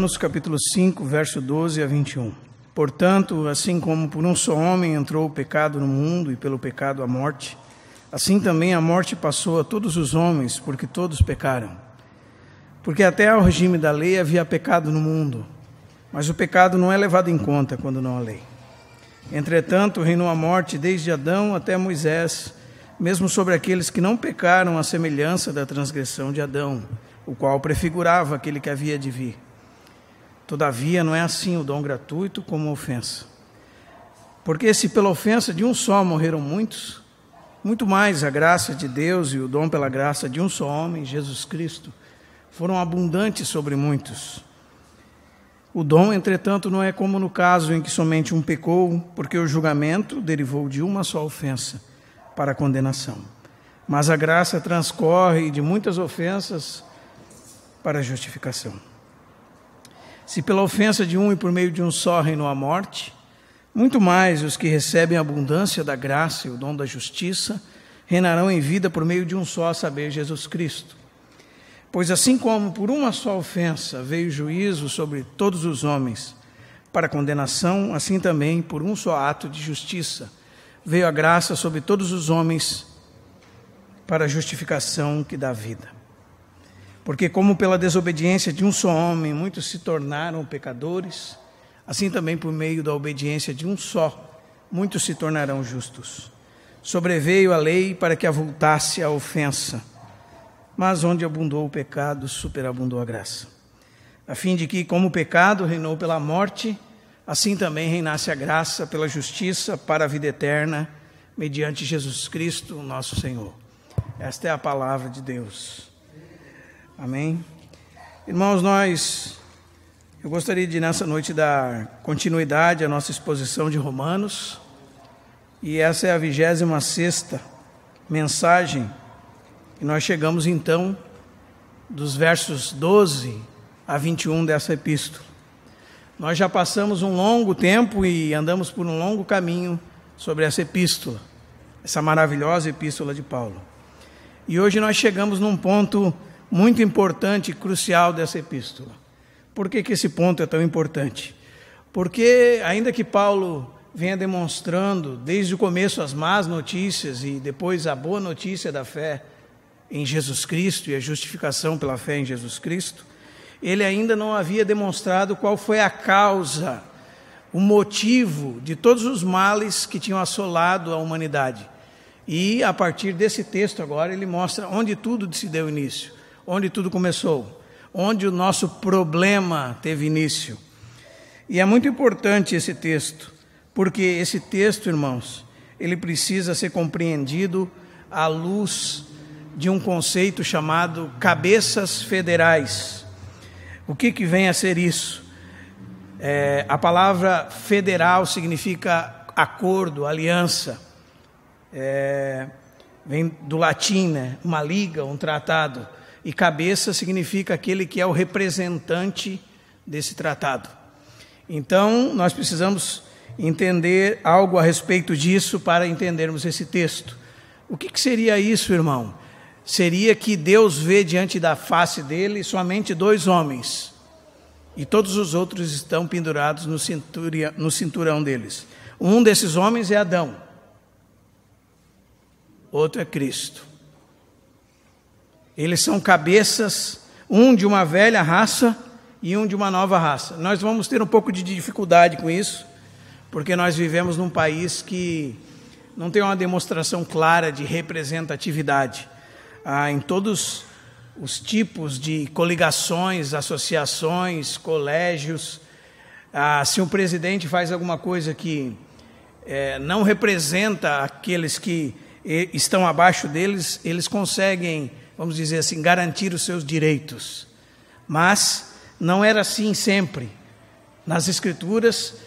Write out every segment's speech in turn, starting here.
Romanos capítulo 5, verso 12 a 21. Portanto, assim como por um só homem entrou o pecado no mundo e pelo pecado a morte, assim também a morte passou a todos os homens, porque todos pecaram. Porque até ao regime da lei havia pecado no mundo, mas o pecado não é levado em conta quando não há lei. Entretanto, reinou a morte desde Adão até Moisés, mesmo sobre aqueles que não pecaram à semelhança da transgressão de Adão, o qual prefigurava aquele que havia de vir. Todavia, não é assim o dom gratuito como a ofensa. Porque se pela ofensa de um só morreram muitos, muito mais a graça de Deus e o dom pela graça de um só homem, Jesus Cristo, foram abundantes sobre muitos. O dom, entretanto, não é como no caso em que somente um pecou, porque o julgamento derivou de uma só ofensa para a condenação. Mas a graça transcorre de muitas ofensas para a justificação. Se pela ofensa de um e por meio de um só reinou a morte, muito mais os que recebem a abundância da graça e o dom da justiça reinarão em vida por meio de um só, a saber, Jesus Cristo. Pois assim como por uma só ofensa veio juízo sobre todos os homens para condenação, assim também por um só ato de justiça veio a graça sobre todos os homens para a justificação que dá vida. Porque como pela desobediência de um só homem muitos se tornaram pecadores, assim também por meio da obediência de um só, muitos se tornarão justos. Sobreveio a lei para que avultasse a ofensa, mas onde abundou o pecado, superabundou a graça. A fim de que, como o pecado reinou pela morte, assim também reinasse a graça pela justiça para a vida eterna, mediante Jesus Cristo, nosso Senhor. Esta é a palavra de Deus. Amém? Irmãos, eu gostaria de nessa noite dar continuidade à nossa exposição de Romanos, e essa é a 26ª mensagem, e nós chegamos então dos versos 12 a 21 dessa epístola. Nós já passamos um longo tempo e andamos por um longo caminho sobre essa epístola, essa maravilhosa epístola de Paulo. E hoje nós chegamos num ponto muito importante e crucial dessa epístola. Por que esse ponto é tão importante? Porque ainda que Paulo venha demonstrando desde o começo as más notícias e depois a boa notícia da fé em Jesus Cristo e a justificação pela fé em Jesus Cristo, ele ainda não havia demonstrado qual foi a causa, o motivo de todos os males que tinham assolado a humanidade. E a partir desse texto agora ele mostra onde tudo se deu início, onde tudo começou, onde o nosso problema teve início. E é muito importante esse texto, porque esse texto, irmãos, ele precisa ser compreendido à luz de um conceito chamado cabeças federais. O que vem a ser isso? A palavra federal significa acordo, aliança. Vem do latim, né? Uma liga, um tratado. E cabeça significa aquele que é o representante desse tratado. Então, nós precisamos entender algo a respeito disso para entendermos esse texto. O que seria isso, irmão? Seria que Deus vê diante da face dele somente 2 homens, e todos os outros estão pendurados no cinturão deles. Um desses homens é Adão, outro é Cristo. Eles são cabeças, um de uma velha raça e um de uma nova raça. Nós vamos ter um pouco de dificuldade com isso, porque nós vivemos num país que não tem uma demonstração clara de representatividade. Em todos os tipos de coligações, associações, colégios, se um presidente faz alguma coisa que não representa aqueles que estão abaixo deles, eles conseguem, vamos dizer assim, garantir os seus direitos. Mas não era assim sempre. Nas Escrituras,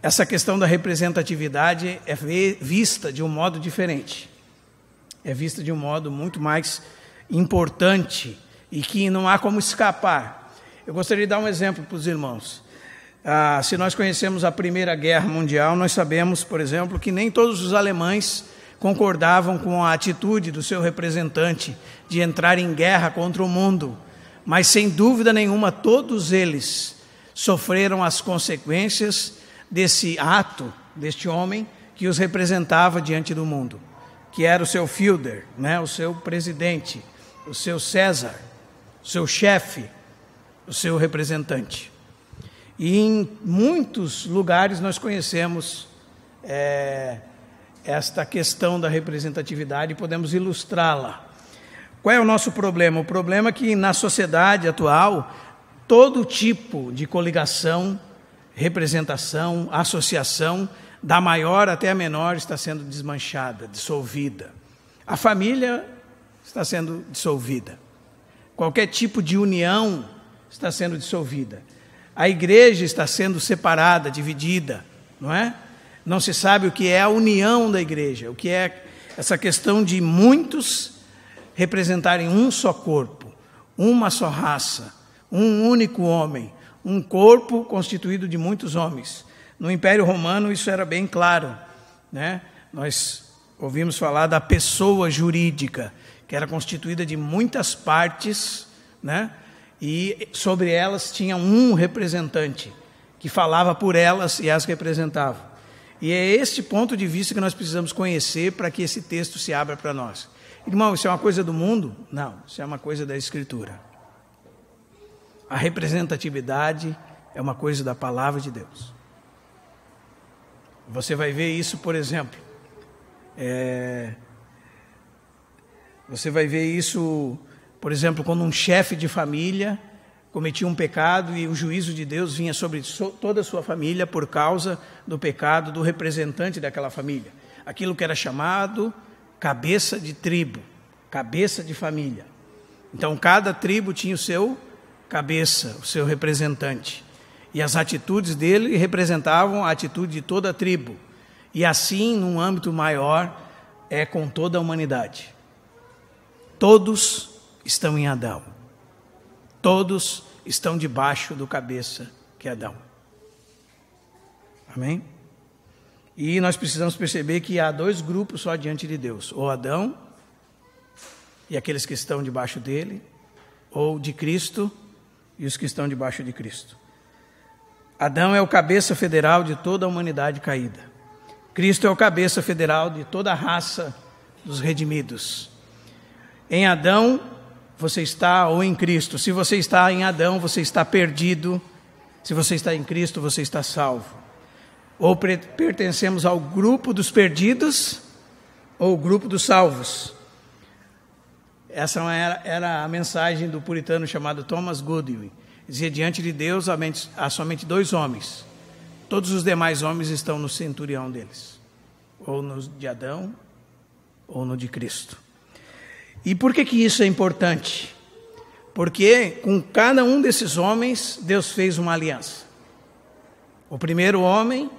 essa questão da representatividade é vista de um modo diferente. É vista de um modo muito mais importante e que não há como escapar. Eu gostaria de dar um exemplo para os irmãos. Se nós conhecemos a Primeira Guerra Mundial, nós sabemos, por exemplo, que nem todos os alemães concordavam com a atitude do seu representante de entrar em guerra contra o mundo, mas sem dúvida nenhuma todos eles sofreram as consequências desse ato, deste homem que os representava diante do mundo, que era o seu Führer, né? O seu presidente, o seu César, o seu chefe, o seu representante. E em muitos lugares nós conhecemos esta questão da representatividade e podemos ilustrá-la. Qual é o nosso problema? O problema é que na sociedade atual, todo tipo de coligação, representação, associação, da maior até a menor, está sendo desmanchada, dissolvida. A família está sendo dissolvida. Qualquer tipo de união está sendo dissolvida. A igreja está sendo separada, dividida, não é? Não se sabe o que é a união da igreja, o que é essa questão de muitos representarem um só corpo, uma só raça, um único homem, um corpo constituído de muitos homens. No Império Romano isso era bem claro, né? Nós ouvimos falar da pessoa jurídica, que era constituída de muitas partes, né? E sobre elas tinha um representante, que falava por elas e as representava. E é este ponto de vista que nós precisamos conhecer para que esse texto se abra para nós. Irmão, isso é uma coisa do mundo? Não, isso é uma coisa da Escritura. A representatividade é uma coisa da palavra de Deus. Você vai ver isso, por exemplo, você vai ver isso, por exemplo, quando um chefe de família cometia um pecado e o juízo de Deus vinha sobre toda a sua família por causa do pecado do representante daquela família. Aquilo que era chamado cabeça de tribo, cabeça de família. Então, cada tribo tinha o seu cabeça, o seu representante. E as atitudes dele representavam a atitude de toda a tribo. E assim, num âmbito maior, é com toda a humanidade. Todos estão em Adão. Todos estão debaixo do cabeça que é Adão. Amém? E nós precisamos perceber que há dois grupos só diante de Deus. Ou Adão e aqueles que estão debaixo dele, ou de Cristo e os que estão debaixo de Cristo. Adão é o cabeça federal de toda a humanidade caída. Cristo é o cabeça federal de toda a raça dos redimidos. Em Adão, você está, ou em Cristo. Se você está em Adão, você está perdido. Se você está em Cristo, você está salvo. Ou pertencemos ao grupo dos perdidos, ou ao grupo dos salvos. Essa era a mensagem do puritano chamado Thomas Goodwin. Dizia, diante de Deus há somente dois homens. Todos os demais homens estão no centurião deles. Ou no de Adão, ou no de Cristo. E por que isso é importante? Porque com cada um desses homens, Deus fez uma aliança. O primeiro homem,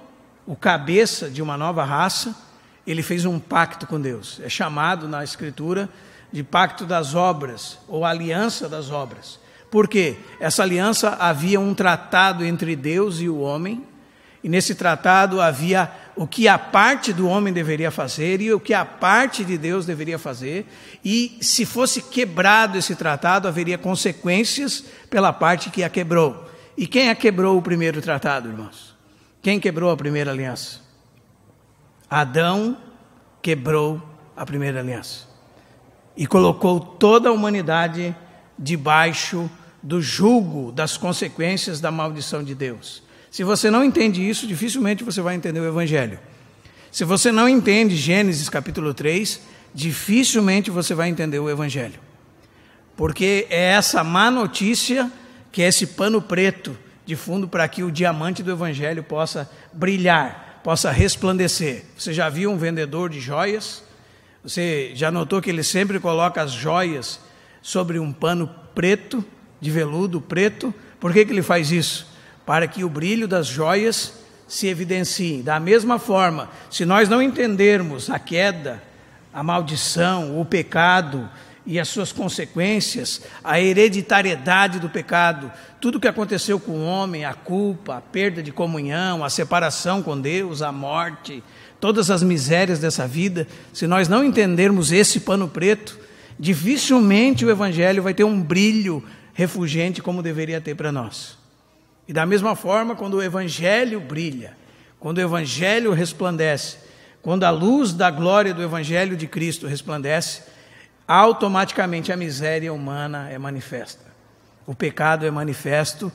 o cabeça de uma nova raça, ele fez um pacto com Deus. É chamado na Escritura de pacto das obras, ou aliança das obras. Por quê? Essa aliança havia um tratado entre Deus e o homem, e nesse tratado havia o que a parte do homem deveria fazer e o que a parte de Deus deveria fazer, e se fosse quebrado esse tratado, haveria consequências pela parte que a quebrou. E quem a quebrou o primeiro tratado, irmãos? Quem quebrou a primeira aliança? Adão quebrou a primeira aliança e colocou toda a humanidade debaixo do jugo das consequências da maldição de Deus. Se você não entende isso, dificilmente você vai entender o Evangelho. Se você não entende Gênesis capítulo 3, dificilmente você vai entender o Evangelho. Porque é essa má notícia que é esse pano preto de fundo para que o diamante do Evangelho possa brilhar, possa resplandecer. Você já viu um vendedor de joias? Você já notou que ele sempre coloca as joias sobre um pano preto, de veludo preto? Por que ele faz isso? Para que o brilho das joias se evidencie. Da mesma forma, se nós não entendermos a queda, a maldição, o pecado e as suas consequências, a hereditariedade do pecado, tudo o que aconteceu com o homem, a culpa, a perda de comunhão, a separação com Deus, a morte, todas as misérias dessa vida, se nós não entendermos esse pano preto, dificilmente o Evangelho vai ter um brilho refulgente como deveria ter para nós. E da mesma forma, quando o Evangelho brilha, quando o Evangelho resplandece, quando a luz da glória do Evangelho de Cristo resplandece, automaticamente a miséria humana é manifesta. O pecado é manifesto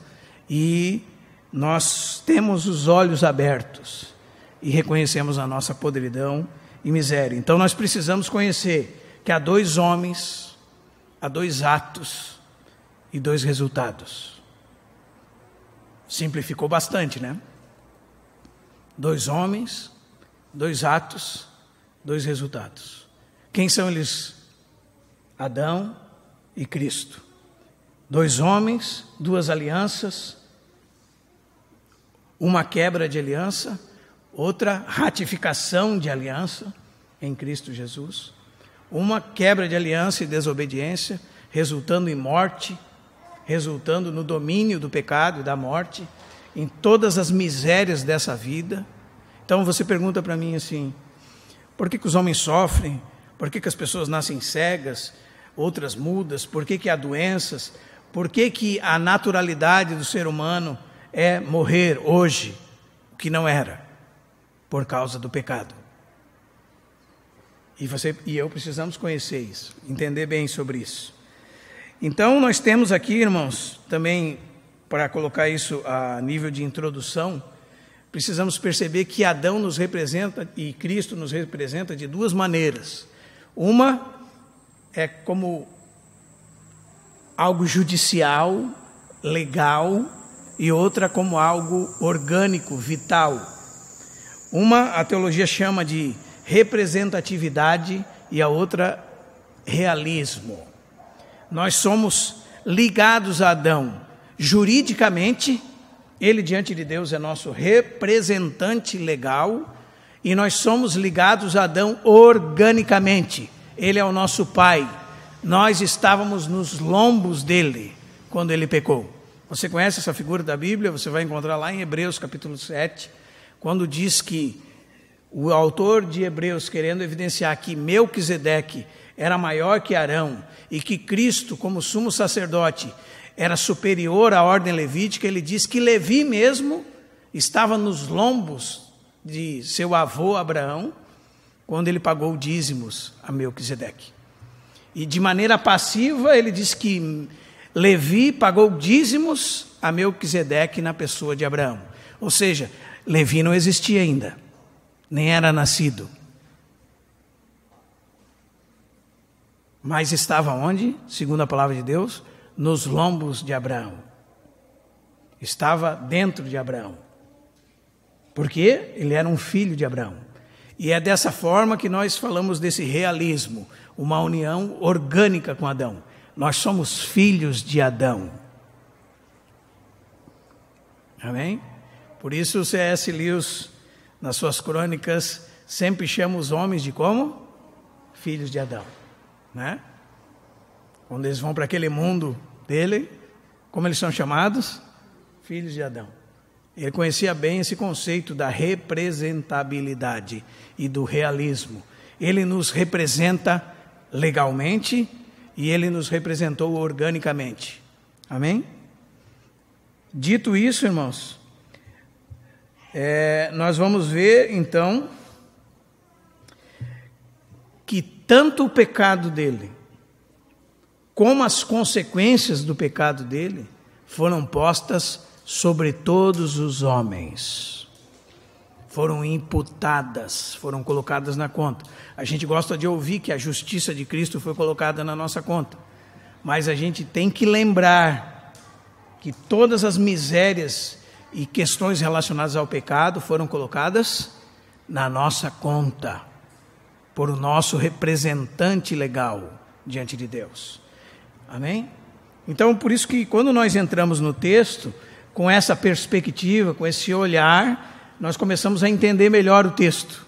e nós temos os olhos abertos e reconhecemos a nossa podridão e miséria. Então nós precisamos conhecer que há 2 homens, há 2 atos e 2 resultados. Simplificou bastante, né? 2 homens, 2 atos, 2 resultados. Quem são eles? Adão e Cristo. 2 homens, 2 alianças, uma quebra de aliança, outra ratificação de aliança em Cristo Jesus. Uma quebra de aliança e desobediência, resultando em morte, resultando no domínio do pecado e da morte, em todas as misérias dessa vida. Então você pergunta para mim assim, por que os homens sofrem? Por que as pessoas nascem cegas, outras mudas? Por que há doenças? Por que a naturalidade do ser humano é morrer hoje, o que não era? Por causa do pecado. E você e eu precisamos conhecer isso, entender bem sobre isso. Então nós temos aqui, irmãos, também para colocar isso a nível de introdução, precisamos perceber que Adão nos representa e Cristo nos representa de 2 maneiras. Uma é como algo judicial, legal, e outra como algo orgânico, vital. Uma a teologia chama de representatividade e a outra realismo. Nós somos ligados a Adão juridicamente, ele diante de Deus é nosso representante legal, e nós somos ligados a Adão organicamente, ele é o nosso pai, nós estávamos nos lombos dele quando ele pecou. Você conhece essa figura da Bíblia? Você vai encontrar lá em Hebreus capítulo 7, quando diz que o autor de Hebreus, querendo evidenciar que Melquisedeque era maior que Arão e que Cristo, como sumo sacerdote, era superior à ordem levítica, ele diz que Levi mesmo estava nos lombos de seu avô Abraão, quando ele pagou dízimos a Melquisedeque. E de maneira passiva ele diz que Levi pagou dízimos a Melquisedeque na pessoa de Abraão. Ou seja, Levi não existia ainda, nem era nascido. Mas estava onde? Segundo a palavra de Deus, nos lombos de Abraão. Estava dentro de Abraão. Porque ele era um filho de Abraão. E é dessa forma que nós falamos desse realismo, uma união orgânica com Adão. Nós somos filhos de Adão. Amém? Por isso o C.S. Lewis, nas suas crônicas, sempre chama os homens de como? Filhos de Adão. Né? Quando eles vão para aquele mundo dele, como eles são chamados? Filhos de Adão. Ele conhecia bem esse conceito da representabilidade e do realismo. Ele nos representa legalmente e ele nos representou organicamente. Amém? Dito isso, irmãos, nós vamos ver então que tanto o pecado dele como as consequências do pecado dele foram postas sobre todos os homens. Foram imputadas, foram colocadas na conta. A gente gosta de ouvir que a justiça de Cristo foi colocada na nossa conta, mas a gente tem que lembrar que todas as misérias e questões relacionadas ao pecado foram colocadas na nossa conta, por o nosso representante legal diante de Deus. Amém? Então, por isso que quando nós entramos no texto, com essa perspectiva, com esse olhar, nós começamos a entender melhor o texto.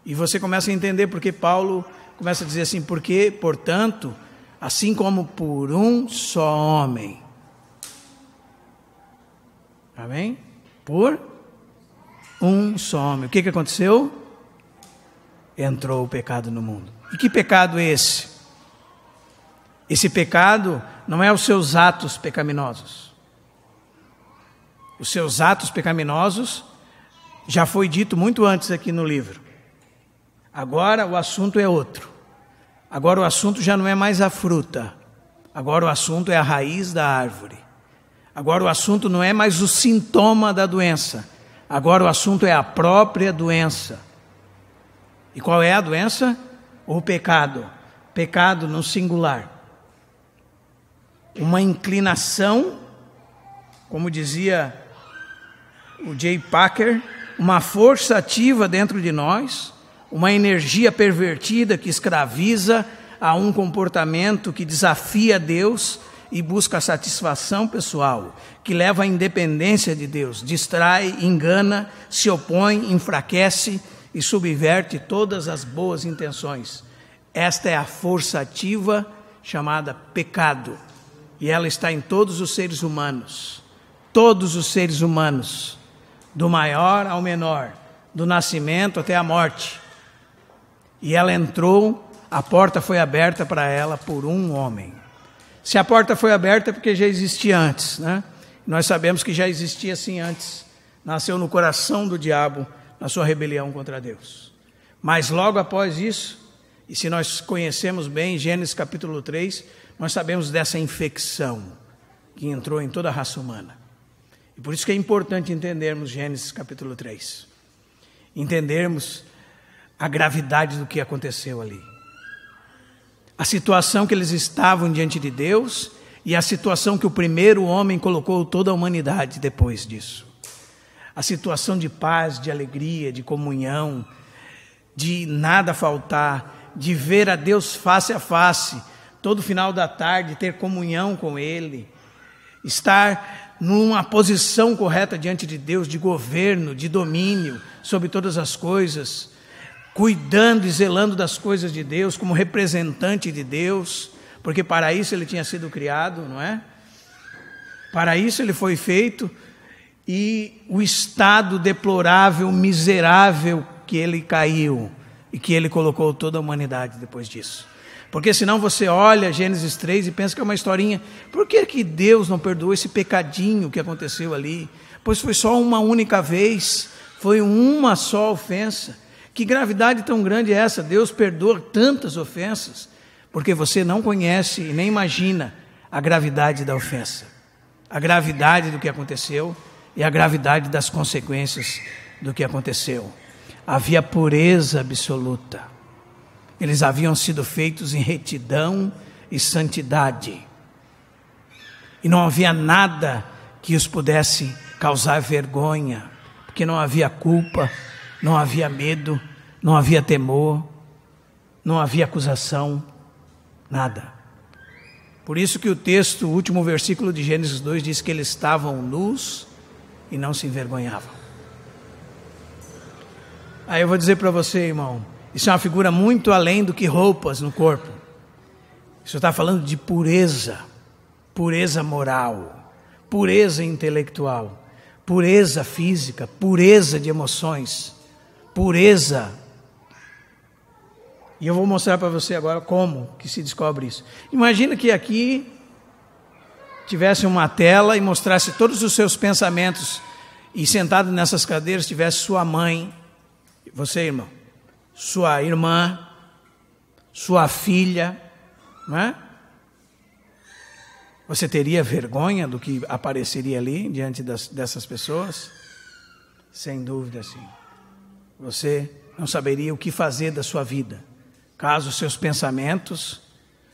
E você começa a entender porque Paulo começa a dizer assim, porque, portanto, assim como por um só homem. Amém? Por um só homem. O que aconteceu? Entrou o pecado no mundo. E que pecado é esse? Esse pecado não é os seus atos pecaminosos. os seus atos pecaminosos, já foi dito muito antes aqui no livro. Agora o assunto é outro. Agora o assunto já não é mais a fruta. Agora o assunto é a raiz da árvore. Agora o assunto não é mais o sintoma da doença. Agora o assunto é a própria doença. E qual é a doença? O pecado. Pecado no singular. Uma inclinação, como dizia o J. Packer, uma força ativa dentro de nós, uma energia pervertida que escraviza a um comportamento que desafia Deus e busca a satisfação pessoal, que leva à independência de Deus, distrai, engana, se opõe, enfraquece e subverte todas as boas intenções. Esta é a força ativa chamada pecado, e ela está em todos os seres humanos, do maior ao menor, do nascimento até a morte. E ela entrou, a porta foi aberta para ela por um homem. Se a porta foi aberta é porque já existia antes, né? Nós sabemos que já existia assim antes. Nasceu no coração do diabo, na sua rebelião contra Deus. Mas logo após isso, e se nós conhecemos bem Gênesis capítulo 3, nós sabemos dessa infecção que entrou em toda a raça humana. E por isso que é importante entendermos Gênesis capítulo 3. Entendermos a gravidade do que aconteceu ali. A situação que eles estavam diante de Deus e a situação que o primeiro homem colocou toda a humanidade depois disso. A situação de paz, de alegria, de comunhão, de nada faltar, de ver a Deus face a face, todo final da tarde, ter comunhão com Ele, estar numa posição correta diante de Deus, de governo, de domínio sobre todas as coisas, cuidando e zelando das coisas de Deus, como representante de Deus, porque para isso ele tinha sido criado, não é? Para isso ele foi feito, e o estado deplorável, miserável que ele caiu, e que ele colocou toda a humanidade depois disso. Porque senão você olha Gênesis 3 e pensa que é uma historinha. Por que Deus não perdoou esse pecadinho que aconteceu ali? Pois foi só uma única vez, foi uma só ofensa. Que gravidade tão grande é essa? Deus perdoa tantas ofensas, porque você não conhece e nem imagina a gravidade da ofensa, a gravidade do que aconteceu e a gravidade das consequências do que aconteceu. Havia pureza absoluta. Eles haviam sido feitos em retidão e santidade. E não havia nada que os pudesse causar vergonha, porque não havia culpa, não havia medo, não havia temor, não havia acusação, nada. Por isso que o texto, o último versículo de Gênesis 2 diz que eles estavam nus e não se envergonhavam. Aí eu vou dizer para você, irmão, isso é uma figura muito além do que roupas no corpo. Isso está falando de pureza, pureza moral, pureza intelectual, pureza física, pureza de emoções, pureza. E eu vou mostrar para você agora como que se descobre isso. Imagina que aqui tivesse uma tela e mostrasse todos os seus pensamentos, e sentado nessas cadeiras tivesse sua mãe, você, irmão, sua irmã, sua filha, não é? Você teria vergonha do que apareceria ali diante dessas pessoas? Sem dúvida, sim. Você não saberia o que fazer da sua vida, caso seus pensamentos,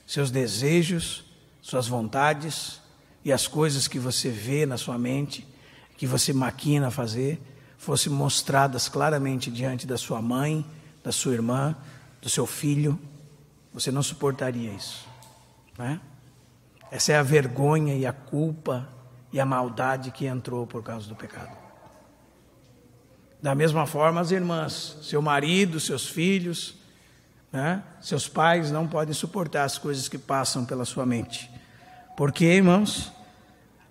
seus desejos, suas vontades e as coisas que você vê na sua mente, que você maquina fazer, fossem mostradas claramente diante da sua mãe, da sua irmã, do seu filho. Você não suportaria isso, não é? Essa é a vergonha e a culpa e a maldade que entrou por causa do pecado. Da mesma forma, as irmãs, seu marido, seus filhos, né? Seus pais não podem suportar as coisas que passam pela sua mente. Porque, irmãos,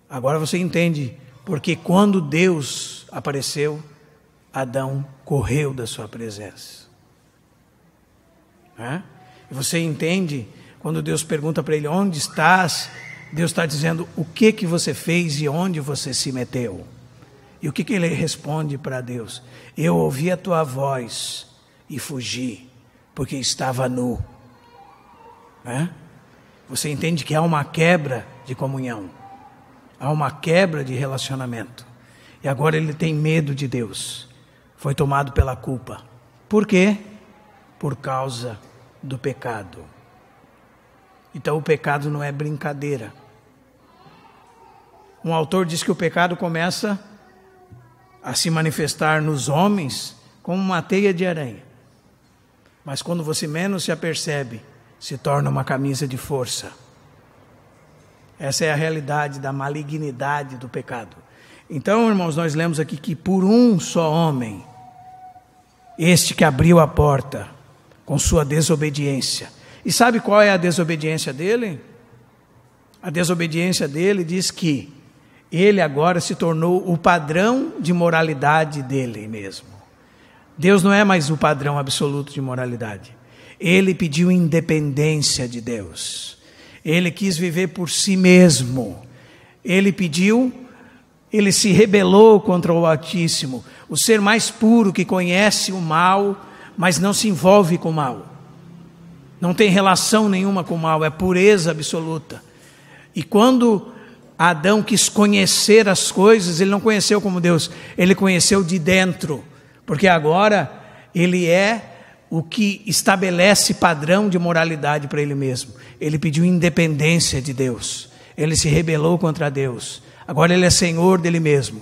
agora você entende porque quando Deus apareceu, Adão correu da sua presença. Né? E você entende quando Deus pergunta para ele, onde estás? Deus está dizendo, o que você fez e onde você se meteu? E o que ele responde para Deus? Eu ouvi a tua voz e fugi, porque estava nu. Você entende que há uma quebra de comunhão, há uma quebra de relacionamento. E agora ele tem medo de Deus. Foi tomado pela culpa. Por quê? Por causa do pecado. Então o pecado não é brincadeira. Um autor diz que o pecado começa a se manifestar nos homens como uma teia de aranha. Mas quando você menos se apercebe, se torna uma camisa de força. Essa é a realidade da malignidade do pecado. Então, irmãos, nós lemos aqui que por um só homem, este que abriu a porta com sua desobediência. E sabe qual é a desobediência dele? A desobediência dele diz que ele agora se tornou o padrão de moralidade dele mesmo. Deus não é mais o padrão absoluto de moralidade. Ele pediu independência de Deus. Ele quis viver por si mesmo. Ele se rebelou contra o Altíssimo, o ser mais puro que conhece o mal, mas não se envolve com o mal. Não tem relação nenhuma com o mal, é pureza absoluta. E quando Adão quis conhecer as coisas, ele não conheceu como Deus, ele conheceu de dentro, porque agora ele é o que estabelece padrão de moralidade para ele mesmo. Ele pediu independência de Deus, ele se rebelou contra Deus, agora ele é senhor dele mesmo.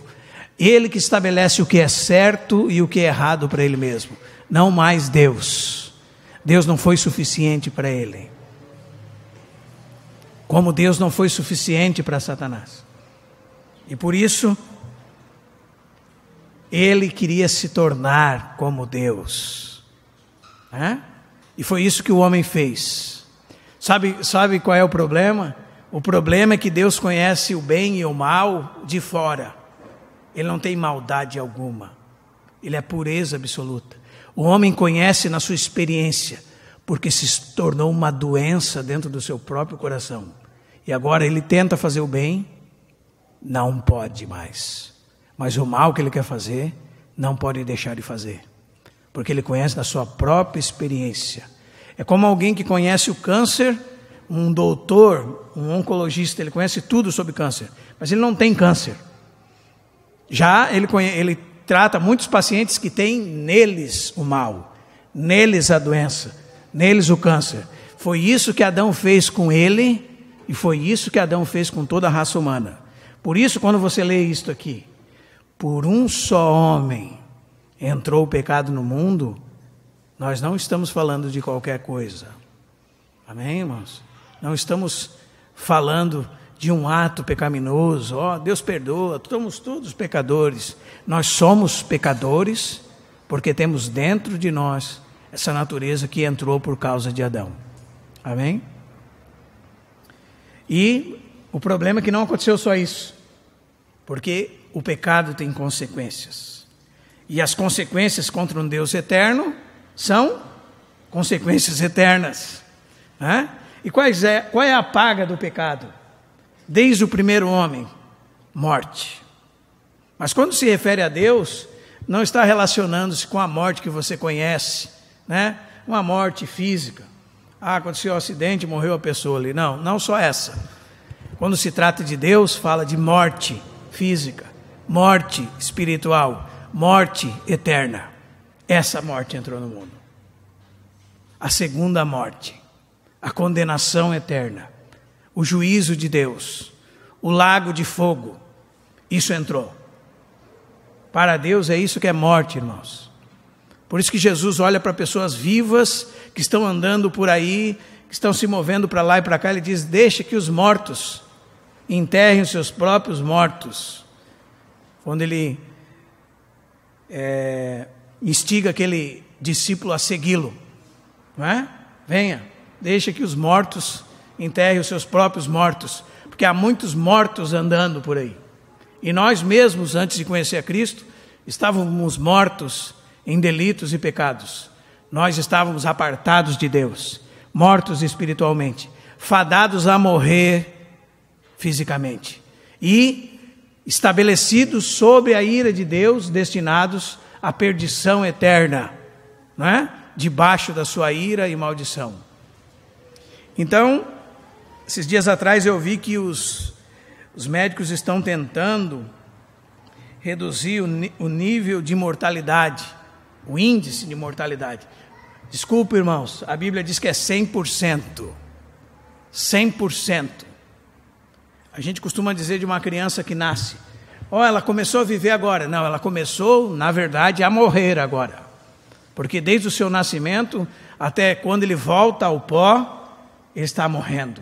Ele que estabelece o que é certo e o que é errado para ele mesmo, não mais Deus. Deus não foi suficiente para ele, como Deus não foi suficiente para Satanás. E por isso, ele queria se tornar como Deus. E foi isso que o homem fez. Sabe qual é o problema? O problema é que Deus conhece o bem e o mal de fora. Ele não tem maldade alguma. Ele é pureza absoluta. O homem conhece na sua experiência, porque se tornou uma doença dentro do seu próprio coração. E agora ele tenta fazer o bem, não pode mais. Mas o mal que ele quer fazer, não pode deixar de fazer. Porque ele conhece na sua própria experiência. É como alguém que conhece o câncer, um doutor, um oncologista, ele conhece tudo sobre câncer, mas ele não tem câncer. Já ele trata muitos pacientes que têm neles o mal, neles a doença, neles o câncer. Foi isso que Adão fez com ele, e foi isso que Adão fez com toda a raça humana. Por isso, quando você lê isto aqui, por um só homem entrou o pecado no mundo, nós não estamos falando de qualquer coisa. Amém, irmãos? Não estamos falando de um ato pecaminoso. Deus perdoa, somos todos pecadores. Nós somos pecadores porque temos dentro de nós essa natureza que entrou por causa de Adão. Amém? E o problema é que não aconteceu só isso, porque o pecado tem consequências. E as consequências contra um Deus eterno são consequências eternas. E qual é a paga do pecado? Desde o primeiro homem, morte. Mas quando se refere a Deus, não está relacionando-se com a morte que você conhece, uma morte física. Aconteceu um acidente, morreu a pessoa ali. Não só essa. Quando se trata de Deus, fala de morte física, morte espiritual, morte eterna. Essa morte entrou no mundo. A segunda morte, a condenação eterna, o juízo de Deus, o lago de fogo, isso entrou. Para Deus é isso que é morte, irmãos. Por isso que Jesus olha para pessoas vivas que estão andando por aí, que estão se movendo para lá e para cá, ele diz: deixa que os mortos enterrem os seus próprios mortos. Quando ele instiga aquele discípulo a segui-lo, venha, deixa que os mortos enterrem os seus próprios mortos, porque há muitos mortos andando por aí. E nós mesmos, antes de conhecer a Cristo, estávamos mortos em delitos e pecados. Nós estávamos apartados de Deus, mortos espiritualmente, fadados a morrer fisicamente. E estabelecidos sobre a ira de Deus, destinados à perdição eterna, não é? Debaixo da sua ira e maldição. Então, esses dias atrás eu vi que os médicos estão tentando reduzir o nível de mortalidade, o índice de mortalidade. Desculpa, irmãos, a Bíblia diz que é 100%. 100%. A gente costuma dizer de uma criança que nasce, ela começou a viver agora. Não, ela começou, na verdade, a morrer agora. Porque desde o seu nascimento, até quando ele volta ao pó, ele está morrendo.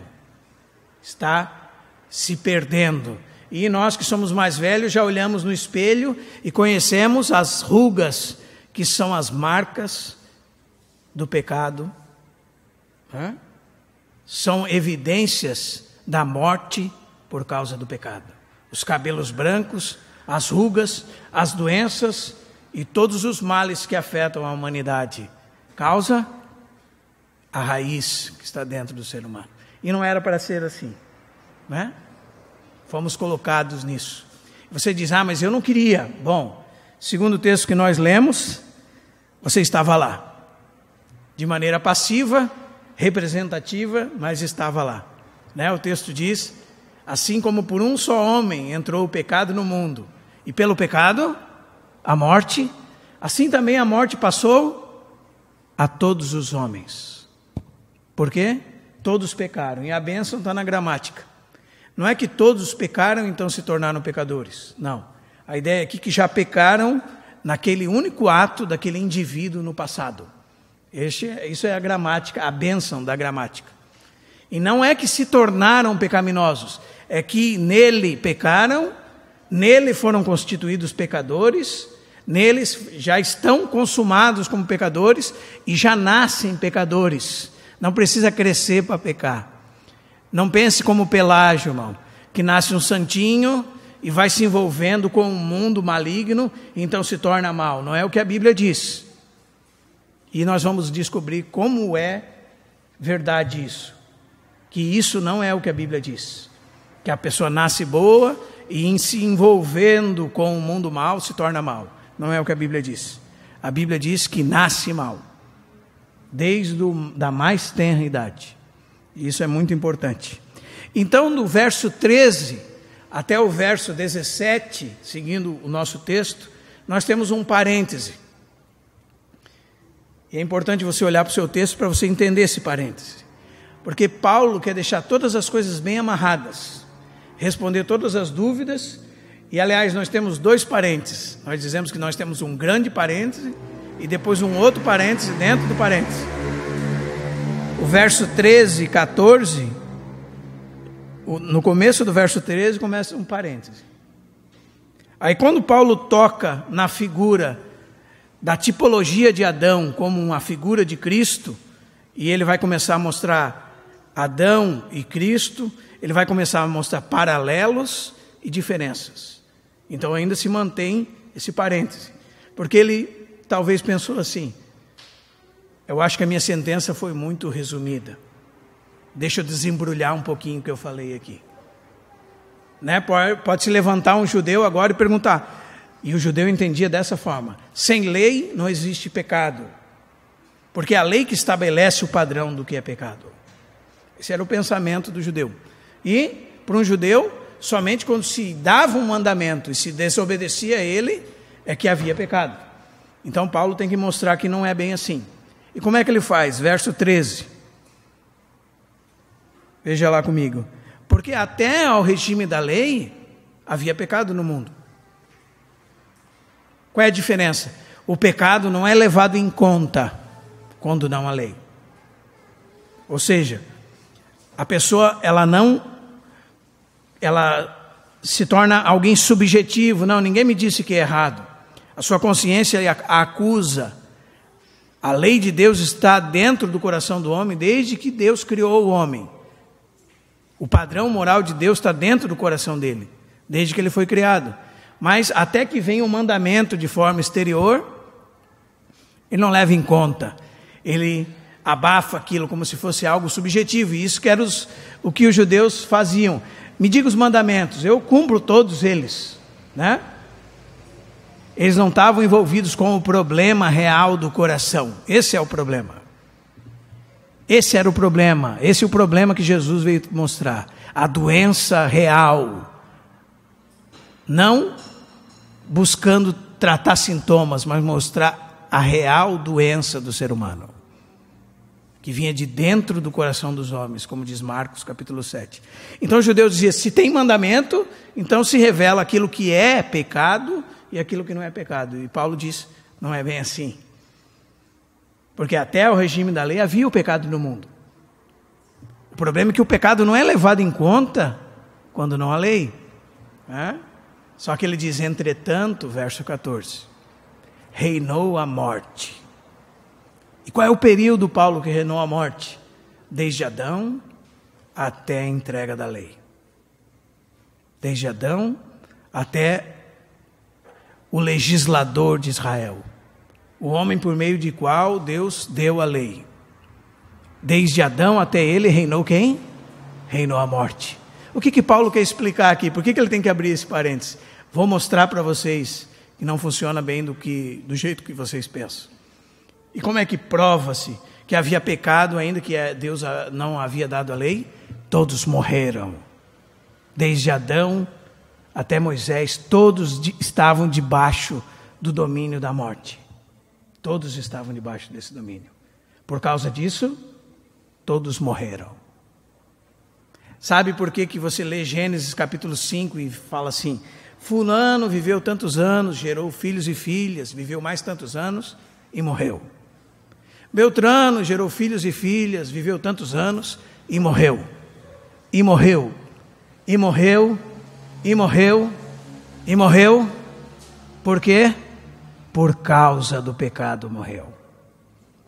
Está se perdendo. E nós que somos mais velhos, já olhamos no espelho e conhecemos as rugas, que são as marcas do pecado. São evidências da morte por causa do pecado. Os cabelos brancos, as rugas, as doenças e todos os males que afetam a humanidade. Causa a raiz que está dentro do ser humano. E não era para ser assim, né? Fomos colocados nisso. Você diz, mas eu não queria. Bom, segundo o texto que nós lemos, você estava lá. De maneira passiva, representativa, mas estava lá. Né? O texto diz, assim como por um só homem entrou o pecado no mundo, e pelo pecado, a morte, assim também a morte passou a todos os homens. Por quê? Todos pecaram. E a bênção está na gramática. Não é que todos pecaram, então se tornaram pecadores. Não. A ideia aqui é que já pecaram naquele único ato daquele indivíduo no passado. Isso é a gramática, a bênção da gramática. E não é que se tornaram pecaminosos, é que nele pecaram, nele foram constituídos pecadores, neles já estão consumados como pecadores e já nascem pecadores. Não precisa crescer para pecar. Não pense como Pelágio, irmão, que nasce um santinho e vai se envolvendo com um mundo maligno, então se torna mal. Não é o que a Bíblia diz. E nós vamos descobrir como é verdade isso. Que isso não é o que a Bíblia diz. Que a pessoa nasce boa e em se envolvendo com o mundo mal se torna mal. Não é o que a Bíblia diz. A Bíblia diz que nasce mal. Desde da mais tenra idade. Isso é muito importante. Então, do verso 13 até o verso 17, seguindo o nosso texto, nós temos um parêntese. E é importante você olhar para o seu texto para você entender esse parêntese. Porque Paulo quer deixar todas as coisas bem amarradas, responder todas as dúvidas. E, aliás, nós temos dois parênteses. Nós dizemos que nós temos um grande parêntese e depois um outro parêntese dentro do parêntese. O verso 13 e 14, no começo do verso 13 começa um parêntese. Aí quando Paulo toca na figura da tipologia de Adão como uma figura de Cristo, e ele vai começar a mostrar Adão e Cristo, ele vai começar a mostrar paralelos e diferenças. Então ainda se mantém esse parêntese, porque ele talvez pensou assim, eu acho que a minha sentença foi muito resumida. Deixa eu desembrulhar um pouquinho o que eu falei aqui. Né? Pode se levantar um judeu agora e perguntar, e o judeu entendia dessa forma, sem lei não existe pecado, porque é a lei que estabelece o padrão do que é pecado. Esse era o pensamento do judeu. E, para um judeu, somente quando se dava um mandamento e se desobedecia a ele, é que havia pecado. Então Paulo tem que mostrar que não é bem assim. E como é que ele faz? Verso 13. Veja lá comigo. Porque até ao regime da lei, havia pecado no mundo. Qual é a diferença? O pecado não é levado em conta quando não há lei. Ou seja, a pessoa, ela se torna alguém subjetivo. Não, ninguém me disse que é errado. A sua consciência a acusa. A lei de Deus está dentro do coração do homem desde que Deus criou o homem. O padrão moral de Deus está dentro do coração dele, desde que ele foi criado. Mas até que vem o mandamento de forma exterior, ele não leva em conta. Ele abafa aquilo como se fosse algo subjetivo. E isso que era o que os judeus faziam. me diga os mandamentos, eu cumpro todos eles, né? Eles não estavam envolvidos com o problema real do coração. Esse é o problema. Esse era o problema. Esse é o problema que Jesus veio mostrar. A doença real. Não buscando tratar sintomas, mas mostrar a real doença do ser humano, que vinha de dentro do coração dos homens, como diz Marcos capítulo 7. Então os judeus diziam, se tem mandamento, então se revela aquilo que é pecado e aquilo que não é pecado. E Paulo diz, não é bem assim. Porque até o regime da lei havia o pecado no mundo. O problema é que o pecado não é levado em conta quando não há lei. Né? Só que ele diz, entretanto, verso 14, reinou a morte. E qual é o período, Paulo, que reinou a morte? Desde Adão até a entrega da lei. Desde Adão até o legislador de Israel. O homem por meio de qual Deus deu a lei. Desde Adão até ele reinou quem? Reinou a morte. O que Paulo quer explicar aqui? Por que ele tem que abrir esse parênteses? Vou mostrar para vocês que não funciona bem do jeito que vocês pensam. E como é que prova-se que havia pecado ainda que Deus não havia dado a lei? Todos morreram. Desde Adão até Moisés, todos estavam debaixo do domínio da morte. Todos estavam debaixo desse domínio. Por causa disso, todos morreram. Sabe por que você lê Gênesis capítulo 5 e fala assim, fulano viveu tantos anos, gerou filhos e filhas, viveu mais tantos anos e morreu. Beltrano gerou filhos e filhas, viveu tantos anos e morreu. E morreu. E morreu. E morreu. E morreu. Por quê? Por causa do pecado morreu.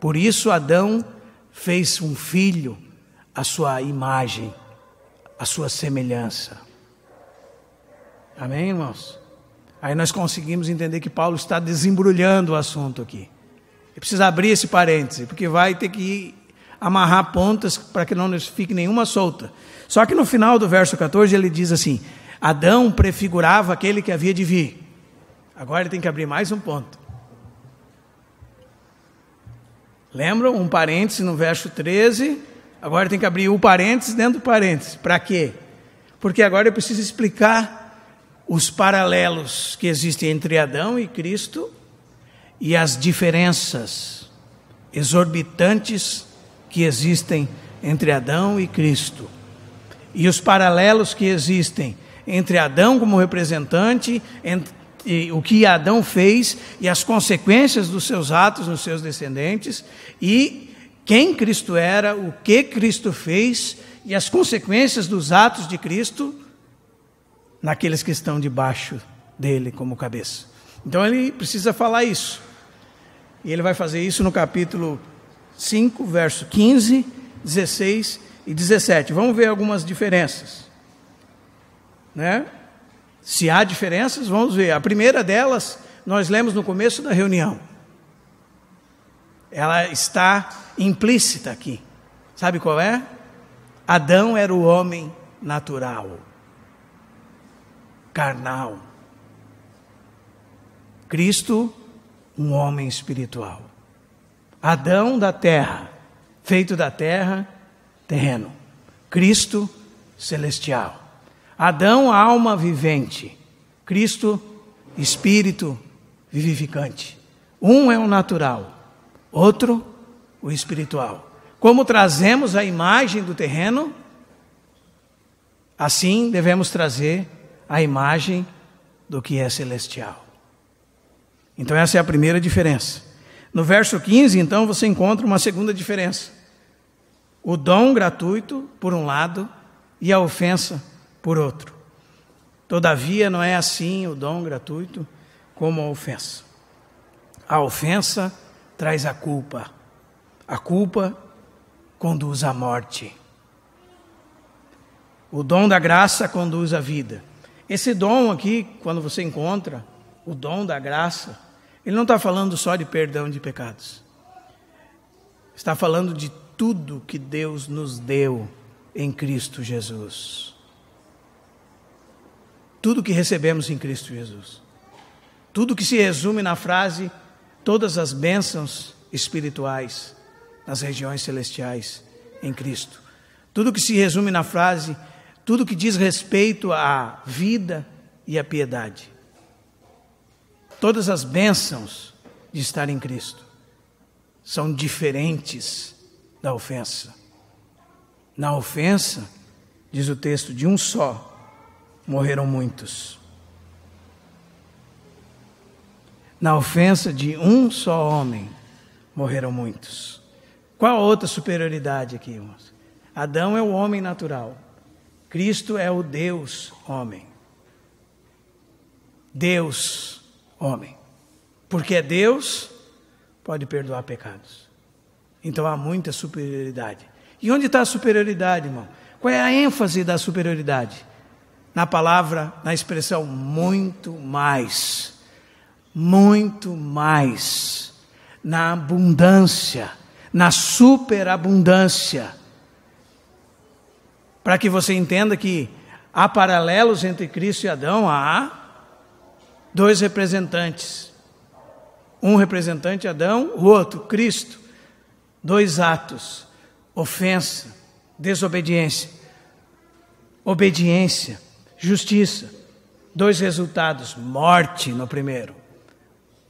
Por isso Adão fez um filho à sua imagem, à sua semelhança. Amém, irmãos? Aí nós conseguimos entender que Paulo está desembrulhando o assunto aqui. Eu preciso abrir esse parêntese, porque vai ter que amarrar pontas para que não fique nenhuma solta. Só que no final do verso 14 ele diz assim, Adão prefigurava aquele que havia de vir. Agora ele tem que abrir mais um ponto. Lembram? Um parêntese no verso 13, agora tem que abrir o parêntese dentro do parêntese. Para quê? Porque agora eu preciso explicar os paralelos que existem entre Adão e Cristo e as diferenças exorbitantes que existem entre Adão e Cristo. E os paralelos que existem entre Adão como representante, entre o que Adão fez e as consequências dos seus atos nos seus descendentes, e quem Cristo era, o que Cristo fez e as consequências dos atos de Cristo naqueles que estão debaixo dele como cabeça. Então ele precisa falar isso. E ele vai fazer isso no capítulo 5, verso 15, 16 e 17. Vamos ver algumas diferenças. Né? Se há diferenças, vamos ver. A primeira delas, nós lemos no começo da reunião. Ela está implícita aqui. Sabe qual é? Adão era o homem natural, carnal. Cristo, um homem espiritual. Adão da terra, feito da terra, terreno. Cristo, celestial. Adão, alma vivente. Cristo, espírito vivificante. Um é o natural, outro o espiritual. Como trazemos a imagem do terreno, assim devemos trazer a imagem do que é celestial. Então essa é a primeira diferença. No verso 15, então, você encontra uma segunda diferença. O dom gratuito, por um lado, e a ofensa, por outro. Todavia, não é assim o dom gratuito como a ofensa. A ofensa traz a culpa. A culpa conduz à morte. O dom da graça conduz à vida. Esse dom aqui, quando você encontra o dom da graça, ele não está falando só de perdão de pecados. Está falando de tudo que Deus nos deu em Cristo Jesus. tudo que recebemos em Cristo Jesus. Tudo que se resume na frase, todas as bênçãos espirituais nas regiões celestiais em Cristo. Tudo que se resume na frase, tudo que diz respeito à vida e à piedade. Todas as bênçãos de estar em Cristo são diferentes da ofensa. Na ofensa, diz o texto, de um só morreram muitos. Na ofensa de um só homem morreram muitos. Qual a outra superioridade aqui, irmãos? Adão é o homem natural. Cristo é o Deus homem. Deus homem. Porque é Deus, pode perdoar pecados. Então há muita superioridade. E onde está a superioridade, irmão? Qual é a ênfase da superioridade? Na palavra, na expressão muito mais. Muito mais. Na abundância. Na superabundância. Para que você entenda que há paralelos entre Cristo e Adão, há dois representantes. Um representante Adão, o outro Cristo. Dois atos: ofensa, desobediência, obediência, justiça. Dois resultados: morte no primeiro.